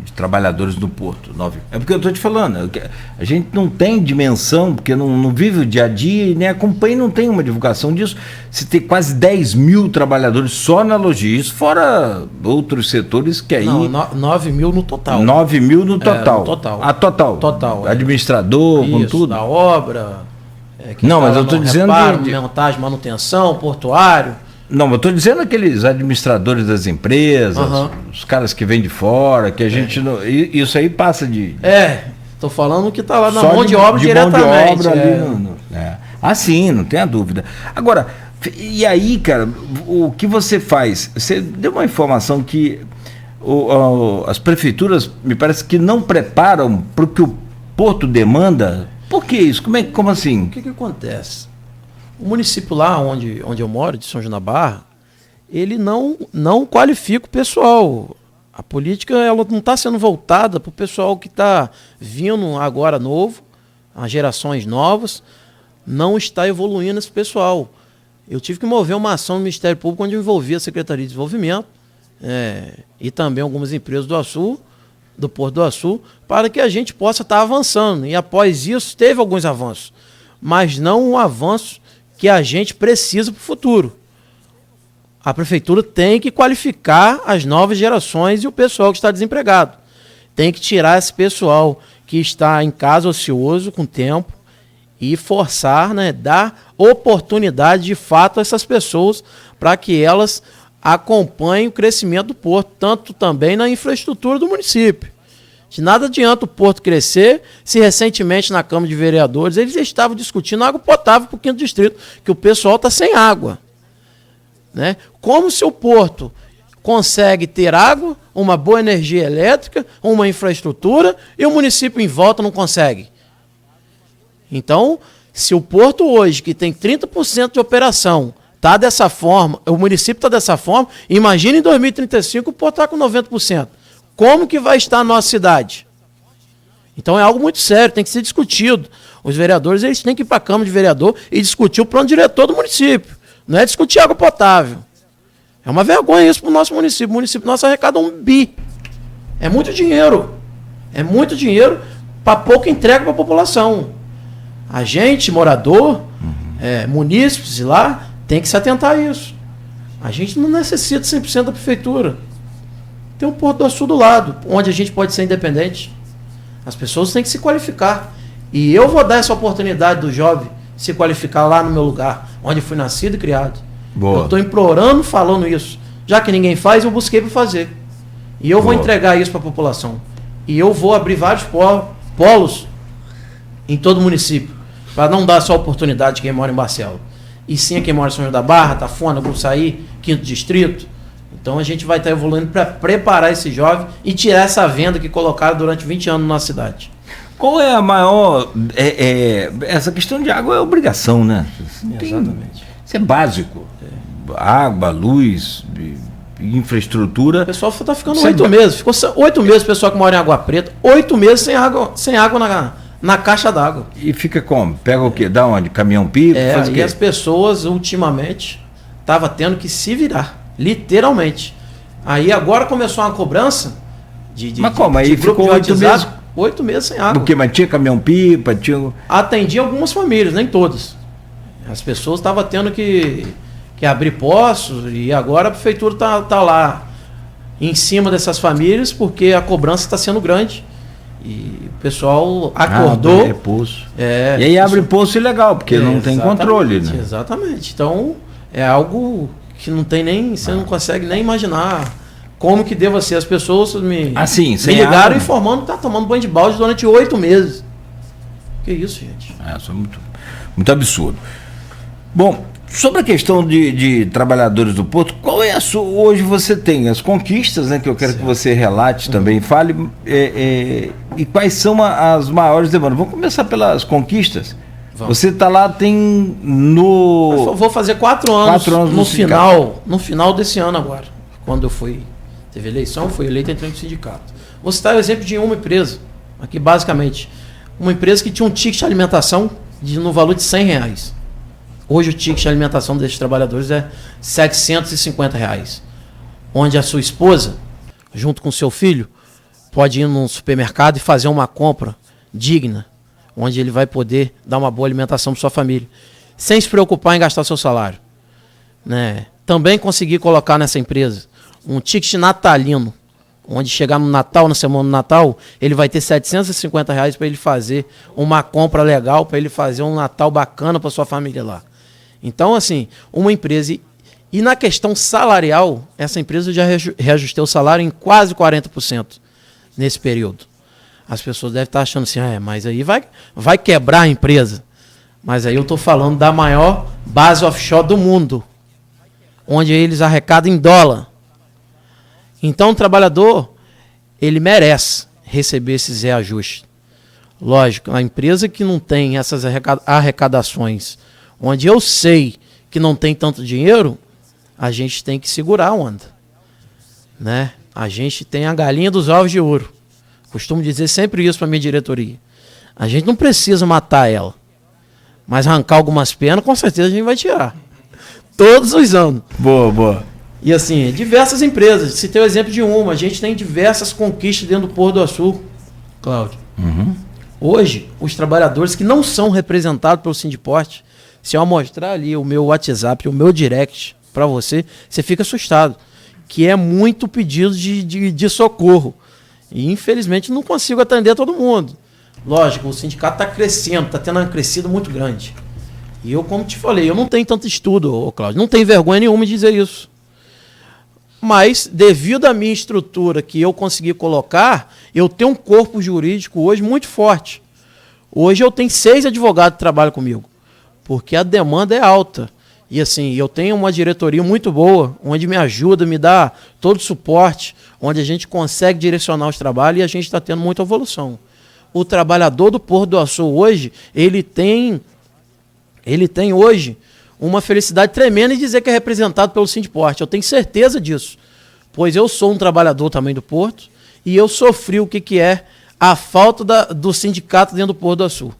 de trabalhadores no Porto. É porque eu estou te falando, a gente não tem dimensão, porque não vive o dia a dia e nem acompanha, não tem uma divulgação disso. Se tem quase 10 mil trabalhadores só na logística, fora outros setores que aí... Não, 9 mil no total. 9 mil no total. No total. A total. Total. Administrador, isso, com tudo. Da obra. Não, mas eu estou dizendo... Montagem, manutenção, portuário. Não, eu estou dizendo aqueles administradores das empresas, os caras que vêm de fora, que a gente não... Isso aí passa de... Estou falando que está lá na mão de obra diretamente. Mão de obra ali Ah, sim, não tenha dúvida. Agora, e aí, cara, o que você faz? Você deu uma informação que as prefeituras, me parece que não preparam para o que o Porto demanda. Por que isso? Como assim? O que acontece? O município lá onde eu moro, de São João da Barra, ele não qualifica o pessoal. A política ela não está sendo voltada para o pessoal que está vindo agora novo, as gerações novas, não está evoluindo esse pessoal. Eu tive que mover uma ação no Ministério Público onde eu envolvi a Secretaria de Desenvolvimento e também algumas empresas do Porto do Açu, para que a gente possa estar avançando. E após isso, teve alguns avanços, mas não um avanço que a gente precisa para o futuro. A prefeitura tem que qualificar as novas gerações e o pessoal que está desempregado. Tem que tirar esse pessoal que está em casa ocioso com tempo e forçar, dar oportunidade de fato a essas pessoas para que elas acompanhem o crescimento do Porto, tanto também na infraestrutura do município. De nada adianta o Porto crescer se recentemente na Câmara de Vereadores eles estavam discutindo água potável para o 5º Distrito, que o pessoal está sem água. Né? Como se o Porto consegue ter água, uma boa energia elétrica, uma infraestrutura, e o município em volta não consegue. Então, se o porto hoje, que tem 30% de operação, está dessa forma, o município está dessa forma, imagine em 2035 o porto está com 90%. Como que vai estar a nossa cidade? Então é algo muito sério, tem que ser discutido. Os vereadores eles têm que ir para a Câmara de Vereador e discutir o plano diretor do município. Não é discutir água potável. É uma vergonha isso para o nosso município. O município nosso arrecada 1 bi. É muito dinheiro. É muito dinheiro para pouca entrega para a população. A gente, morador, munícipes lá, tem que se atentar a isso. A gente não necessita 100% da prefeitura. Tem um Porto do Açu do lado, onde a gente pode ser independente. As pessoas têm que se qualificar. E eu vou dar essa oportunidade do jovem se qualificar lá no meu lugar, onde fui nascido e criado. Boa. Eu estou implorando, falando isso. Já que ninguém faz, eu busquei para fazer. E eu vou entregar isso para a população. E eu vou abrir vários polos em todo o município, para não dar só oportunidade a quem mora em Barcelos. E sim a quem mora em São João da Barra, Tafona, Gruçaí, 5º Distrito. Então a gente vai estar evoluindo para preparar esse jovem e tirar essa venda que colocaram durante 20 anos na nossa cidade. Qual é a maior... essa questão de água é obrigação, né? Exatamente. Isso é básico. Água, luz, infraestrutura. O pessoal está ficando 8 meses. Ficou 8 meses o pessoal que mora em Água Preta. 8 meses sem água na caixa d'água. E fica como? Pega o quê? Dá onde? Caminhão-pipa? Faz o quê? E as pessoas, ultimamente, estavam tendo que se virar. Literalmente. Aí agora começou uma cobrança mas como? Aí ficou 8 meses? 8 meses sem água. Porque mas tinha caminhão-pipa, tinha... Atendia algumas famílias, nem todas. As pessoas estavam tendo que abrir poços e agora a prefeitura tá lá em cima dessas famílias porque a cobrança está sendo grande. E o pessoal acordou. Poço. E aí abre poço ilegal, porque não tem controle, né? Exatamente. Então é algo que não tem nem... Você não consegue nem imaginar como que deva ser. As pessoas me ligaram água, informando que tá tomando banho de balde durante 8 meses. Que isso, gente? Isso é muito absurdo. Bom, sobre a questão de trabalhadores do Porto, qual é a sua... Hoje você tem as conquistas, né? Que eu quero que você relate também, fale. E quais são as maiores demandas? Vamos começar pelas conquistas. Vamos. Você está lá, tem no... Vou fazer 4 anos, no final desse ano agora. Quando eu teve eleição, fui eleito, entrei no sindicato. Vou citar o exemplo de uma empresa, aqui basicamente. Uma empresa que tinha um ticket de alimentação no valor de R$100. Hoje o ticket de alimentação desses trabalhadores é R$750. Onde a sua esposa, junto com o seu filho, pode ir num supermercado e fazer uma compra digna, onde ele vai poder dar uma boa alimentação para sua família, sem se preocupar em gastar seu salário. Né? Também conseguir colocar nessa empresa um ticket natalino, onde chegar no Natal, na semana do Natal, ele vai ter R$750 para ele fazer uma compra legal, para ele fazer um Natal bacana para sua família lá. Então, assim, uma empresa... E na questão salarial, essa empresa já reajustei o salário em quase 40% nesse período. As pessoas devem estar achando assim, mas aí vai quebrar a empresa. Mas aí eu estou falando da maior base offshore do mundo, onde eles arrecadam em dólar. Então o trabalhador, ele merece receber esses reajustes. Lógico, a empresa que não tem essas arrecadações, onde eu sei que não tem tanto dinheiro, a gente tem que segurar a onda. Né? A gente tem a galinha dos ovos de ouro. Costumo dizer sempre isso para a minha diretoria. A gente não precisa matar ela, mas arrancar algumas penas, com certeza a gente vai tirar. Todos os anos. Boa. E assim, diversas empresas. Citei o exemplo de uma. A gente tem diversas conquistas dentro do Porto do Açu, Cláudio. Hoje, os trabalhadores que não são representados pelo Sindiporte, se eu mostrar ali o meu WhatsApp, o meu direct para você, você fica assustado. Que é muito pedido de socorro. E infelizmente não consigo atender todo mundo. Lógico, o sindicato está crescendo, está tendo uma crescida muito grande. E eu, como te falei, eu não tenho tanto estudo, Cláudio, não tenho vergonha nenhuma de dizer isso. Mas, devido à minha estrutura que eu consegui colocar, eu tenho um corpo jurídico hoje muito forte. Hoje eu tenho 6 advogados que trabalham comigo, porque a demanda é alta. E assim, eu tenho uma diretoria muito boa, onde me ajuda, me dá todo o suporte, onde a gente consegue direcionar os trabalhos e a gente está tendo muita evolução. O trabalhador do Porto do Açu hoje, ele tem hoje uma felicidade tremenda em dizer que é representado pelo Sindiporte. Eu tenho certeza disso, pois eu sou um trabalhador também do Porto e eu sofri o que é a falta do sindicato dentro do Porto do Açu.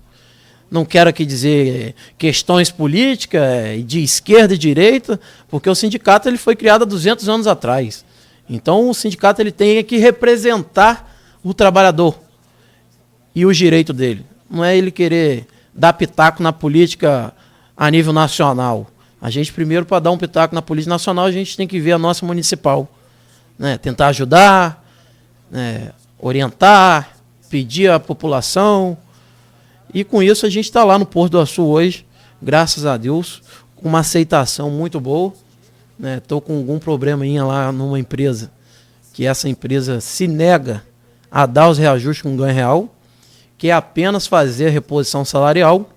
Não quero aqui dizer questões políticas de esquerda e direita, porque o sindicato ele foi criado há 200 anos atrás. Então o sindicato ele tem que representar o trabalhador e os direitos dele. Não é ele querer dar pitaco na política a nível nacional. A gente primeiro, para dar um pitaco na política nacional, a gente tem que ver a nossa municipal. Né? Tentar ajudar, né? Orientar, pedir à população. E com isso a gente está lá no Porto do Açu hoje, graças a Deus, com uma aceitação muito boa. Estou com algum probleminha lá numa empresa, que essa empresa se nega a dar os reajustes com ganho real, que é apenas fazer a reposição salarial,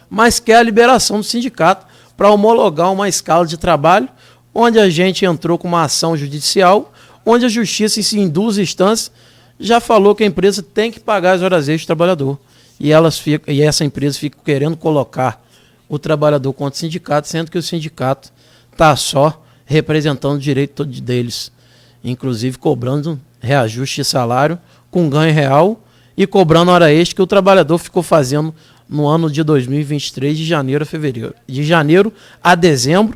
mas quer a liberação do sindicato para homologar uma escala de trabalho, onde a gente entrou com uma ação judicial, onde a justiça, em 2 instâncias, já falou que a empresa tem que pagar as horas extras do trabalhador. E essa empresa fica querendo colocar o trabalhador contra o sindicato, sendo que o sindicato está só representando o direito deles, inclusive cobrando reajuste de salário com ganho real e cobrando hora extra que o trabalhador ficou fazendo no ano de 2023, de janeiro a fevereiro, de janeiro a dezembro,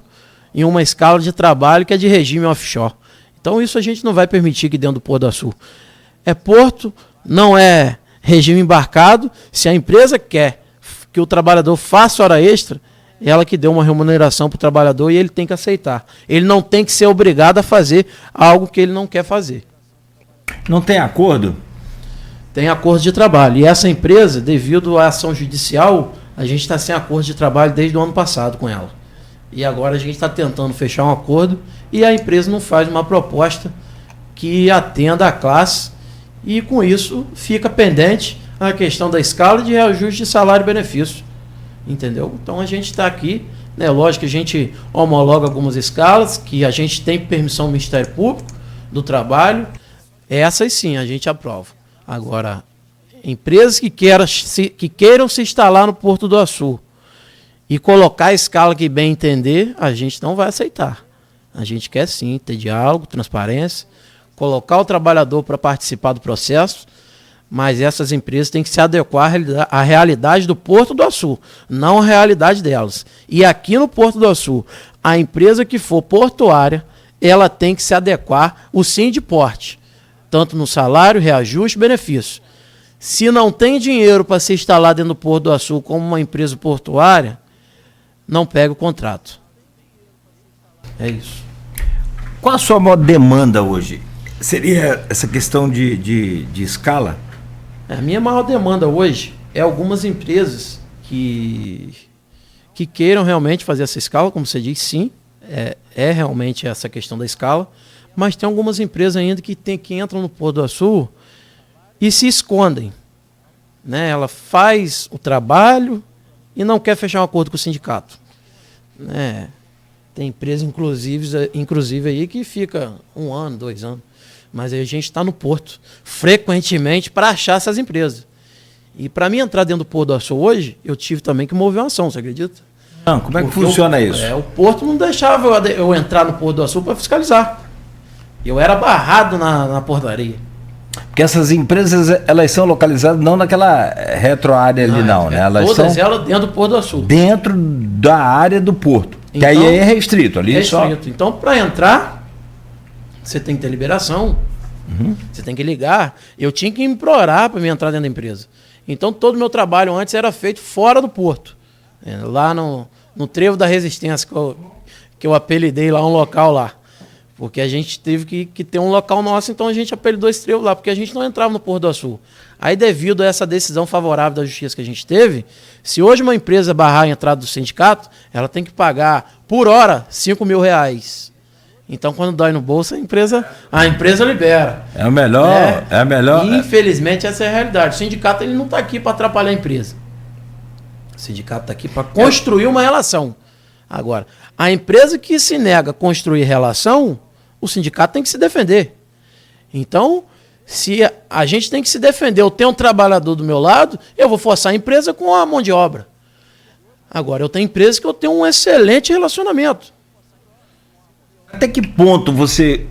em uma escala de trabalho que é de regime offshore. Então isso a gente não vai permitir aqui dentro do Porto do Açu. É porto, não é regime embarcado. Se a empresa quer que o trabalhador faça hora extra, ela que deu uma remuneração para o trabalhador e ele tem que aceitar. Ele não tem que ser obrigado a fazer algo que ele não quer fazer. Não tem acordo? Tem acordo de trabalho. E essa empresa, devido à ação judicial, a gente está sem acordo de trabalho desde o ano passado com ela. E agora a gente está tentando fechar um acordo e a empresa não faz uma proposta que atenda a classe. E com isso fica pendente a questão da escala de reajuste de salário e benefício. Entendeu? Então a gente está aqui, né? Lógico que a gente homologa algumas escalas, que a gente tem permissão do Ministério Público, do Trabalho. Essas sim a gente aprova. Agora, empresas que queiram se instalar no Porto do Açu e colocar a escala que bem entender, a gente não vai aceitar. A gente quer sim ter diálogo, transparência, colocar o trabalhador para participar do processo, mas essas empresas têm que se adequar à realidade do Porto do Açu, não à realidade delas. E aqui no Porto do Açu, a empresa que for portuária, ela tem que se adequar ao Sindiporte, tanto no salário, reajuste, benefício. Se não tem dinheiro para se instalar dentro do Porto do Açu como uma empresa portuária, não pega o contrato. É isso. Qual a sua maior demanda hoje? Seria essa questão de escala? A minha maior demanda hoje é algumas empresas que queiram realmente fazer essa escala, como você disse, sim, é realmente essa questão da escala, mas tem algumas empresas ainda que entram no Porto do Açu e se escondem. Né? Ela faz o trabalho e não quer fechar um acordo com o sindicato. Né? Tem empresa, inclusive aí, que fica 1 ano, 2 anos. Mas aí a gente está no Porto, frequentemente, para achar essas empresas. E para mim entrar dentro do Porto do Açu hoje, eu tive também que mover uma ação, você acredita? Não, como é que funciona isso? O Porto não deixava eu entrar no Porto do Açu para fiscalizar. Eu era barrado na portaria. Porque essas empresas, elas são localizadas não naquela retroárea ali, não, né? Elas todas são elas dentro do Porto do Açu. Dentro da área do Porto. Então, que aí é restrito. Ali restrito. Só... Então, para entrar, você tem que ter liberação. Você tem que ligar. Eu tinha que implorar para me entrar dentro da empresa. Então, todo o meu trabalho antes era feito fora do Porto. Lá no Trevo da Resistência, que eu apelidei lá, um local lá. Porque a gente teve que ter um local nosso, então a gente apelidou esse trevo lá, porque a gente não entrava no Porto do Açu. Aí, devido a essa decisão favorável da justiça que a gente teve, se hoje uma empresa barrar a entrada do sindicato, ela tem que pagar, por hora, R$5.000. Então, quando dói no bolso, a empresa libera. É o melhor, é a melhor. E, infelizmente, essa é a realidade. O sindicato ele não está aqui para atrapalhar a empresa. O sindicato está aqui para construir uma relação. Agora, a empresa que se nega a construir relação, o sindicato tem que se defender. Então, se a gente tem que se defender, eu tenho um trabalhador do meu lado, eu vou forçar a empresa com a mão de obra. Agora, eu tenho empresas que eu tenho um excelente relacionamento. Até que ponto você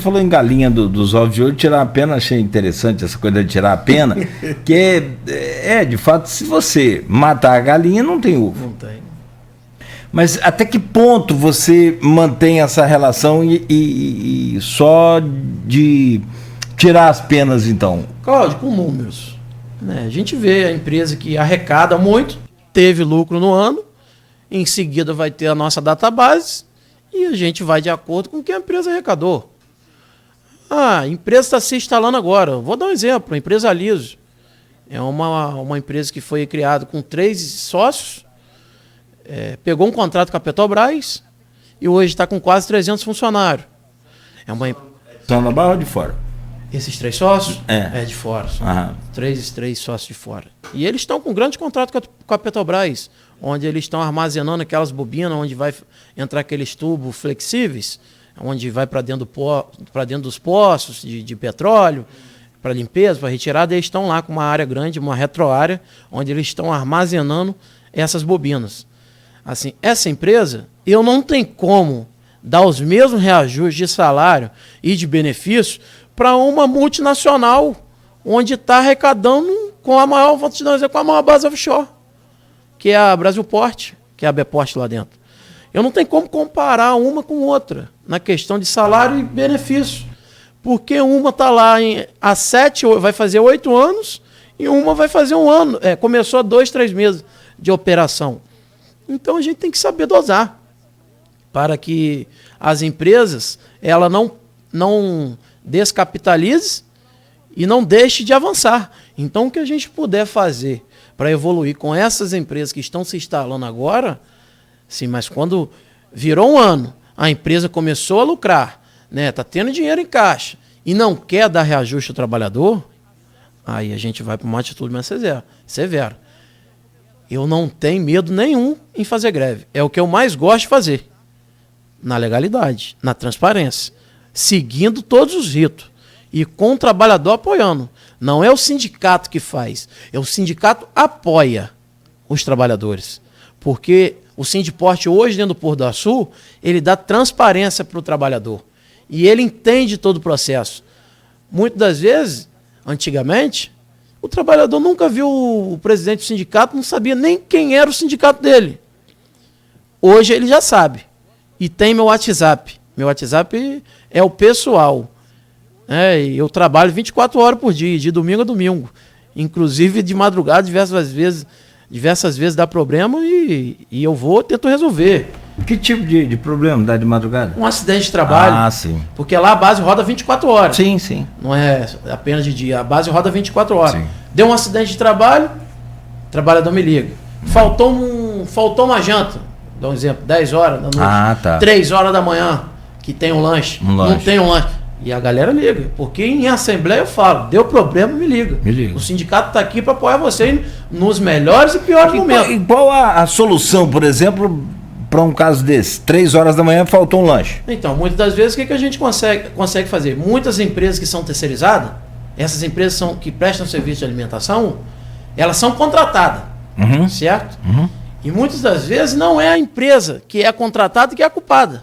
falou em galinha dos ovos de ouro, tirar a pena, achei interessante essa coisa de tirar a pena, que de fato, se você matar a galinha, não tem ovo. Não tem. Mas até que ponto você mantém essa relação e só de tirar as penas, então? Cláudio, com números. Né? A gente vê a empresa que arrecada muito, teve lucro no ano, em seguida vai ter a nossa database e a gente vai de acordo com o que a empresa arrecadou. A empresa está se instalando agora. Vou dar um exemplo, a empresa Liso. É uma empresa que foi criada com 3 sócios, pegou um contrato com a Petrobras e hoje está com quase 300 funcionários. Estão na Barra ou de fora? Esses 3 sócios? É de fora. São três sócios de fora. E eles estão com um grande contrato com a Petrobras, onde eles estão armazenando aquelas bobinas, onde vai entrar aqueles tubos flexíveis, onde vai para dentro dos poços de petróleo, para limpeza, para retirada. Eles estão lá com uma área grande, uma retroárea, onde eles estão armazenando essas bobinas. Assim, essa empresa, eu não tenho como dar os mesmos reajustes de salário e de benefício para uma multinacional, onde está arrecadando com a maior, vou te dar um exemplo, com a maior base offshore, que é a Brasilport, que é a Bport lá dentro. Eu não tenho como comparar uma com outra na questão de salário e benefício, porque uma está lá vai fazer 8 anos e uma vai fazer 1 ano. Começou há 2, 3 meses de operação. Então a gente tem que saber dosar para que as empresas ela não descapitalize e não deixe de avançar. Então o que a gente puder fazer para evoluir com essas empresas que estão se instalando agora, sim, mas quando virou 1 ano, a empresa começou a lucrar, está tendo dinheiro em caixa e não quer dar reajuste ao trabalhador, aí a gente vai para uma atitude mais severa. Eu não tenho medo nenhum em fazer greve. É o que eu mais gosto de fazer. Na legalidade, na transparência, seguindo todos os ritos e com o trabalhador apoiando. Não é o sindicato que faz, o sindicato apoia os trabalhadores. Porque o Sindiport hoje dentro do Porto do Açu, ele dá transparência para o trabalhador e ele entende todo o processo. Muitas das vezes, antigamente, o trabalhador nunca viu o presidente do sindicato, não sabia nem quem era o sindicato dele. Hoje ele já sabe. E tem meu WhatsApp. Meu WhatsApp é o pessoal. E eu trabalho 24 horas por dia, de domingo a domingo. Inclusive de madrugada, diversas vezes dá problema e eu tento resolver. Que tipo de problema dá de madrugada? Um acidente de trabalho. Sim. Porque lá a base roda 24 horas. Sim. Não é apenas de dia. A base roda 24 horas. Sim. Deu um acidente de trabalho, o trabalhador me liga. Faltou uma janta. Dá um exemplo, 10 horas da noite. 3 horas da manhã, que tem um lanche. Não tem um lanche. E a galera liga. Porque em assembleia eu falo, deu problema, me liga. O sindicato está aqui para apoiar você nos melhores e piores momentos. E qual a solução, por exemplo, para um caso desse? 3 horas da manhã faltou um lanche. Então, muitas das vezes, o que a gente consegue fazer? Muitas empresas que são terceirizadas, essas empresas que prestam serviço de alimentação, elas são contratadas, certo? E muitas das vezes não é a empresa que é contratada que é a culpada.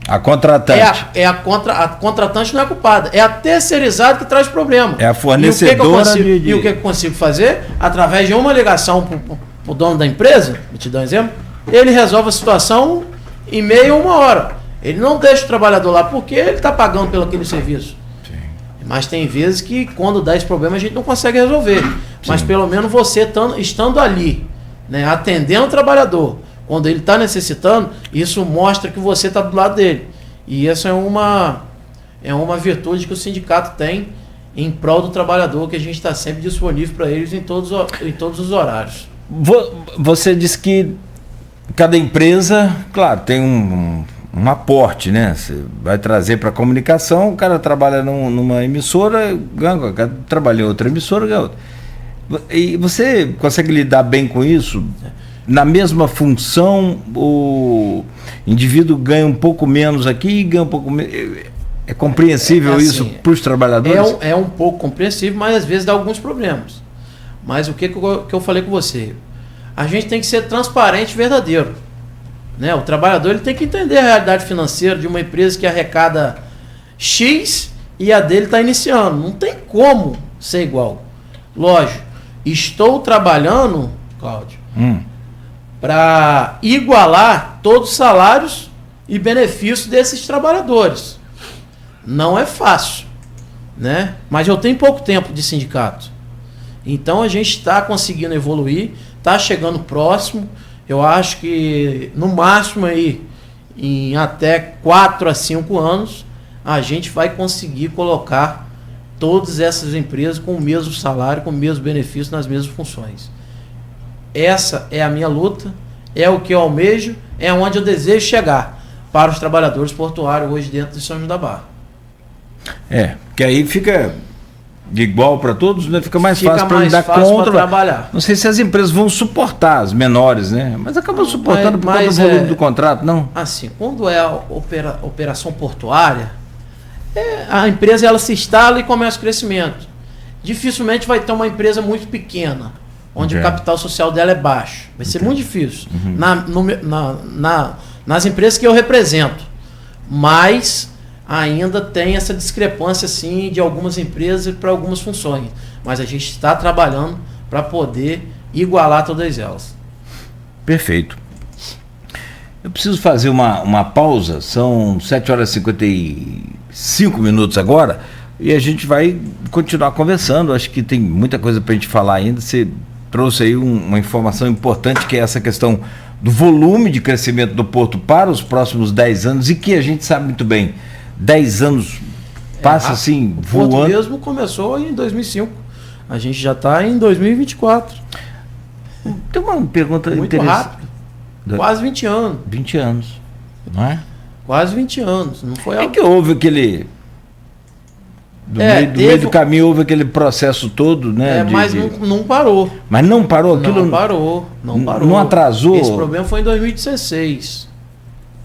A contratante. A contratante não é a culpada, é a terceirizada que traz problema. É a fornecedora E o que eu consigo fazer? Através de uma ligação para o dono da empresa, vou te dar um exemplo, ele resolve a situação em meia ou 1 hora. Ele não deixa o trabalhador lá porque ele está pagando pelo aquele serviço. Sim. Mas tem vezes que quando dá esse problema a gente não consegue resolver. Sim. Mas pelo menos você estando ali, atendendo o trabalhador, quando ele está necessitando, isso mostra que você está do lado dele. E essa é uma virtude que o sindicato tem em prol do trabalhador, que a gente está sempre disponível para eles em todos os horários. Você disse que cada empresa, claro, tem um aporte, né? Você vai trazer para a comunicação, o cara trabalha numa emissora, ganha, o cara trabalha em outra emissora, ganha outra. E você consegue lidar bem com isso? na mesma função, o indivíduo ganha um pouco menos aqui e ganha um pouco menos. É compreensível assim, isso para os trabalhadores? É um pouco compreensível, mas às vezes dá alguns problemas. Mas o que eu falei com você? A gente tem que ser transparente e verdadeiro. Né? O trabalhador ele tem que entender a realidade financeira de uma empresa que arrecada X e a dele está iniciando. Não tem como ser igual. Lógico, estou trabalhando, Cláudio, para igualar todos os salários e benefícios desses trabalhadores. Não é fácil, né? Mas eu tenho pouco tempo de sindicato. Então a gente está conseguindo evoluir, está chegando próximo. Eu acho que no máximo aí, em até 4 a 5 anos, a gente vai conseguir colocar todas essas empresas com o mesmo salário, com o mesmo benefício, nas mesmas funções. Essa é a minha luta, é o que eu almejo, é onde eu desejo chegar para os trabalhadores portuários hoje dentro de São João da Barra. Que aí fica igual para todos, né? Fica mais fácil para lidar contra. Trabalhar. Não sei se as empresas vão suportar as menores, né? Mas acabam suportando por causa do volume do contrato, não? Assim, quando é a operação portuária, a empresa ela se instala e começa o crescimento. Dificilmente vai ter uma empresa muito pequena, onde o capital social dela é baixo. Vai ser muito difícil. Nas empresas que eu represento. Mas ainda tem essa discrepância assim, de algumas empresas para algumas funções. Mas a gente está trabalhando para poder igualar todas elas. Perfeito. Eu preciso fazer uma pausa, são 7h55 agora, e a gente vai continuar conversando. Acho que tem muita coisa para a gente falar ainda. Você trouxe aí uma informação importante, que é essa questão do volume de crescimento do Porto para os próximos 10 anos, e que a gente sabe muito bem, 10 anos passa assim, voando. O Porto mesmo começou em 2005. A gente já está em 2024. Tem uma pergunta muito interessante. Rápido. Quase 20 anos. 20 anos, não é? Quase 20 anos. Não foi algo... que houve aquele... Do meio do caminho houve aquele processo todo, né? Mas não parou. Mas não parou? Aquilo não parou. Não atrasou? Esse problema foi em 2016.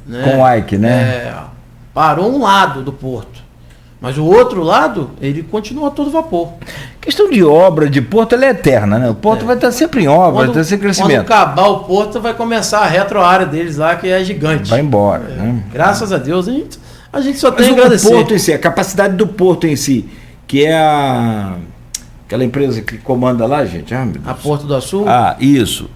Né? Com o Ike, né? Parou um lado do porto, mas o outro lado, ele continua a todo vapor. Questão de obra de porto, ela é eterna, né? O porto vai estar sempre em obra, vai ter sempre crescimento. Quando acabar o porto, vai começar a retroárea deles lá, que é gigante. Vai embora. Né? Graças a Deus, a gente só tem a agradecer. O porto em si, a capacidade do porto em si, que é aquela empresa que comanda lá, gente. Meu Deus. A Porto do Açu? Isso.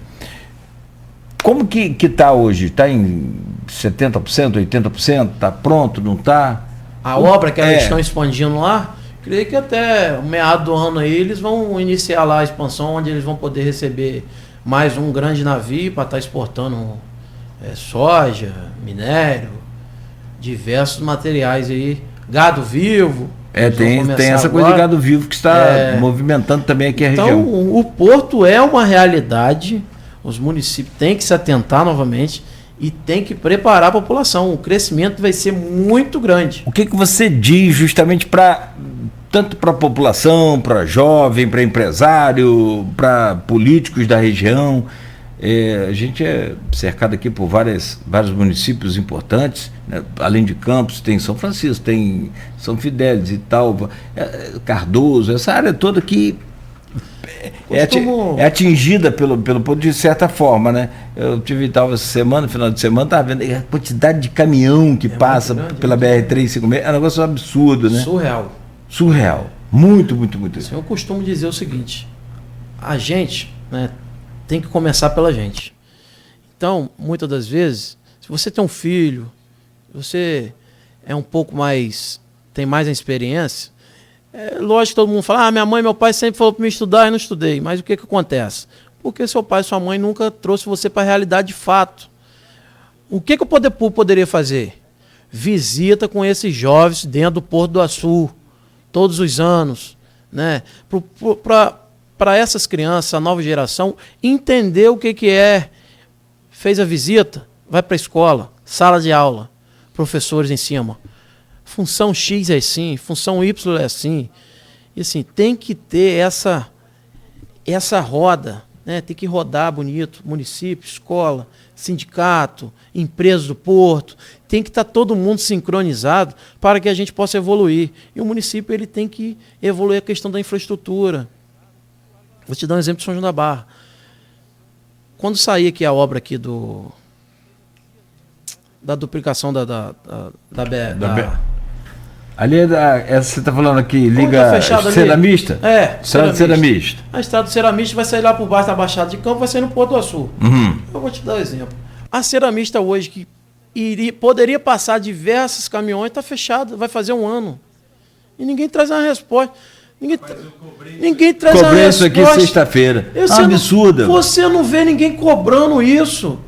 Como que está hoje? Está em 70%, 80%? Está pronto, não está? A obra que eles estão expandindo lá, creio que até o meado do ano aí eles vão iniciar lá a expansão, onde eles vão poder receber mais um grande navio para estar exportando soja, minério, diversos materiais aí, gado vivo. Tem essa coisa de gado vivo que está movimentando também aqui a região. Então, o porto é uma realidade, os municípios têm que se atentar novamente e tem que preparar a população. O crescimento vai ser muito grande. O que você diz justamente tanto para a população, para jovem, para empresário, para políticos da região? A gente é cercado aqui por vários municípios importantes, né? Além de Campos, tem São Francisco, tem São Fidélis e tal, Cardoso, essa área toda que é atingida pelo ponto de certa forma, né? Eu tive tal essa semana, final de semana, estava vendo a quantidade de caminhão que passa pela BR-356, é um negócio absurdo, né? Surreal. Muito. Eu costumo dizer o seguinte, a gente, né, tem que começar pela gente. Então, muitas das vezes, se você tem um filho, você é um pouco mais, tem mais a experiência, lógico que todo mundo fala, minha mãe e meu pai sempre falaram para me estudar e não estudei. Mas o que acontece? Porque seu pai e sua mãe nunca trouxe você para a realidade de fato. O que o poder público poderia fazer? Visita com esses jovens dentro do Porto do Açu, todos os anos, né? Para essas crianças, a nova geração, entender o que é. Fez a visita, vai para a escola, sala de aula, professores em cima. Função X é assim, função Y é assim. E assim, tem que ter essa roda né? Tem que rodar bonito, município, escola, sindicato, empresas do porto, tem que estar todo mundo sincronizado para que a gente possa evoluir. E o município ele tem que evoluir a questão da infraestrutura. Vou te dar um exemplo de São João da Barra. Quando sair aqui a obra aqui da duplicação da ali essa você está falando aqui, liga Ceramista? Estrada de Ceramista. A estrada do Ceramista vai sair lá por baixo da Baixada de Campos, vai sair no Porto do Açu. Eu vou te dar um exemplo. A Ceramista hoje, que poderia passar diversos caminhões, está fechada, vai fazer 1 ano. E ninguém traz uma resposta. Ninguém traz uma resposta. Cobrei isso aqui sexta-feira. Absurdo. Você não vê ninguém cobrando isso.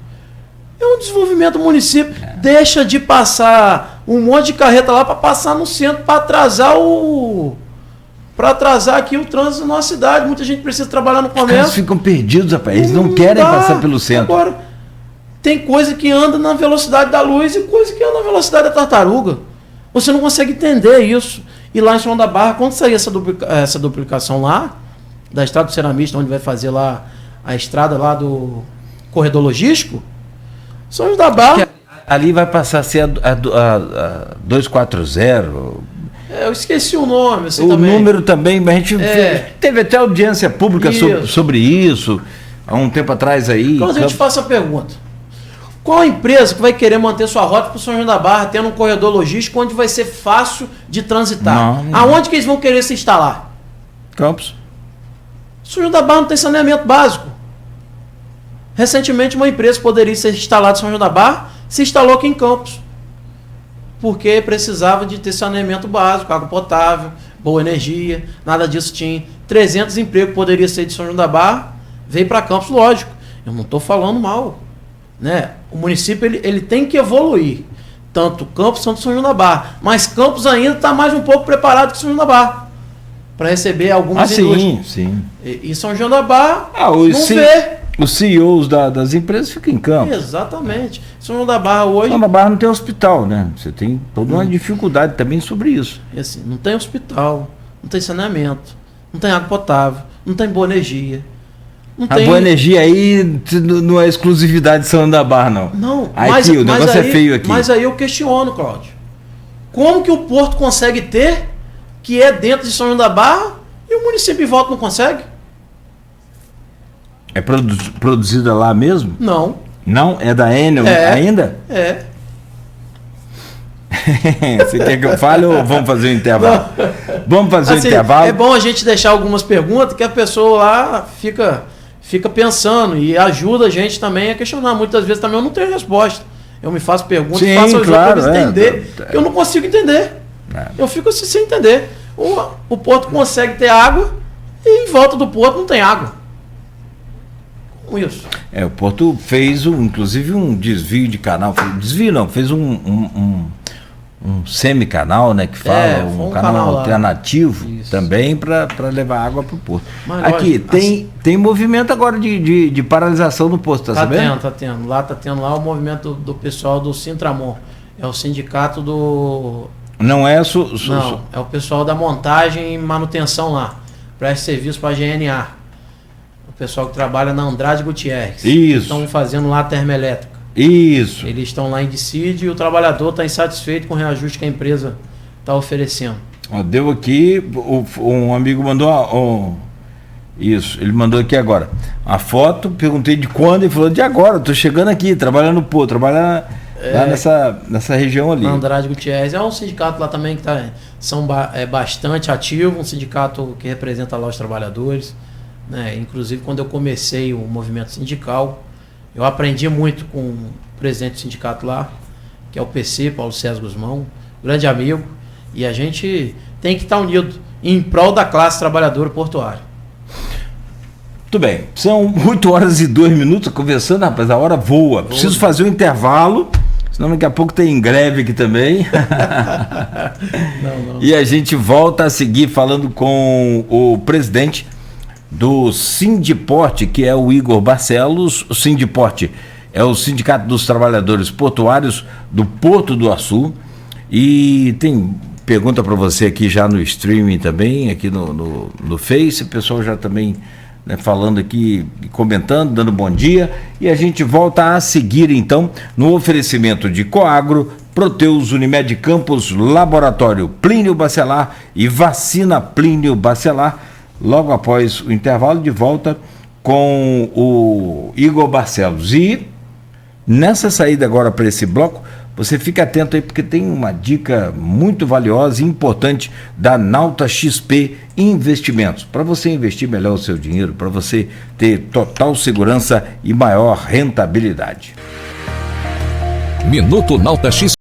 É um desenvolvimento do município. Deixa de passar um monte de carreta lá para passar no centro, para atrasar aqui o trânsito na nossa cidade. Muita gente precisa trabalhar no comércio. Eles ficam perdidos, rapaz. Eles não querem passar pelo centro. Agora, tem coisa que anda na velocidade da luz e coisa que anda na velocidade da tartaruga. Você não consegue entender isso. E lá em São João da Barra, quando sair essa duplicação lá, da estrada do Ceramista, onde vai fazer lá a estrada lá do corredor logístico, São João da Barra... Ali vai passar a ser a 240. Eu esqueci o nome. O número também, mas a gente teve até audiência pública sobre isso, há um tempo atrás aí. Então a gente faça a pergunta. Qual empresa que vai querer manter sua rota para o São João da Barra, tendo um corredor logístico onde vai ser fácil de transitar? Não. Aonde que eles vão querer se instalar? Campos. São João da Barra não tem saneamento básico. Recentemente, uma empresa poderia ser instalada em São João da Barra, se instalou aqui em Campos, porque precisava de ter saneamento básico, água potável, boa energia, nada disso tinha. 300 empregos poderia ser de São João da Barra, veio para Campos, lógico. Eu não estou falando mal, né? O município ele tem que evoluir, tanto Campos quanto São João da Barra, mas Campos ainda está mais um pouco preparado que São João da Barra para receber algumas indústrias. Sim. E São João da Barra vê. Os CEOs das empresas ficam em Campos. Exatamente. São João da Barra hoje... São João da Barra não tem hospital, né? Você tem toda uma dificuldade também sobre isso. E assim, não tem hospital, não tem saneamento, não tem água potável, não tem boa energia. Boa energia aí não é exclusividade de São João da Barra, não. Não, mas o negócio é feio aqui. Mas aí eu questiono, Cláudio. Como que o Porto consegue ter, que é dentro de São João da Barra, e o município de volta não consegue? É produzida lá mesmo? Não. Não? É da Enel ainda? É. Você quer que eu fale ou vamos fazer um intervalo? Vamos fazer um intervalo. É bom a gente deixar algumas perguntas que a pessoa lá fica pensando e ajuda a gente também a questionar. Muitas vezes também eu não tenho resposta. Eu me faço perguntas e faço para eles entender que eu não consigo entender. Eu fico assim sem entender. O Porto consegue ter água e em volta do Porto não tem água. Isso. O Porto fez inclusive um desvio de canal. Fez um semicanal, né? Que fala, um canal alternativo também para levar água para o Porto. Mas, aqui, lógico, tem movimento agora de paralisação do Porto, tá sabendo? Tá tendo. Lá tá tendo o movimento do pessoal do Sintramon. É o sindicato do... Não é Não, é o pessoal da montagem e manutenção lá. Presta serviço para a GNA. O pessoal que trabalha na Andrade Gutierrez. Isso. Estão fazendo lá a termoelétrica. Isso. Eles estão lá em dissídio e o trabalhador está insatisfeito com o reajuste que a empresa está oferecendo. Deu aqui, um amigo mandou isso, ele mandou aqui agora a foto, perguntei de quando, ele falou de agora, estou chegando aqui, trabalhando no Porto, trabalhando lá nessa região ali. Andrade Gutierrez é um sindicato lá também que é bastante ativo, um sindicato que representa lá os trabalhadores. Inclusive quando eu comecei o movimento sindical, eu aprendi muito com o presidente do sindicato lá, que é o PC, Paulo César Guzmão, grande amigo, e a gente tem que estar unido em prol da classe trabalhadora portuária. Muito bem, são 8h02 conversando, rapaz, a hora voa. Preciso fazer um intervalo, senão daqui a pouco tem greve aqui também. Não. E a gente volta a seguir falando com o presidente do Sindiporte, que é o Igor Barcelos. O Sindiporte é o Sindicato dos Trabalhadores Portuários do Porto do Açu. E tem pergunta para você aqui já no streaming também, aqui no Face. O pessoal já também né, falando aqui, comentando, dando bom dia, e a gente volta a seguir então no oferecimento de Coagro, Proteus, Unimed Campos, Laboratório Plínio Bacelar e Vacina Plínio Bacelar, logo após o intervalo, de volta com o Igor Barcelos. E nessa saída agora para esse bloco, você fica atento aí, porque tem uma dica muito valiosa e importante da Nauta XP Investimentos, para você investir melhor o seu dinheiro, para você ter total segurança e maior rentabilidade. Minuto Nauta XP.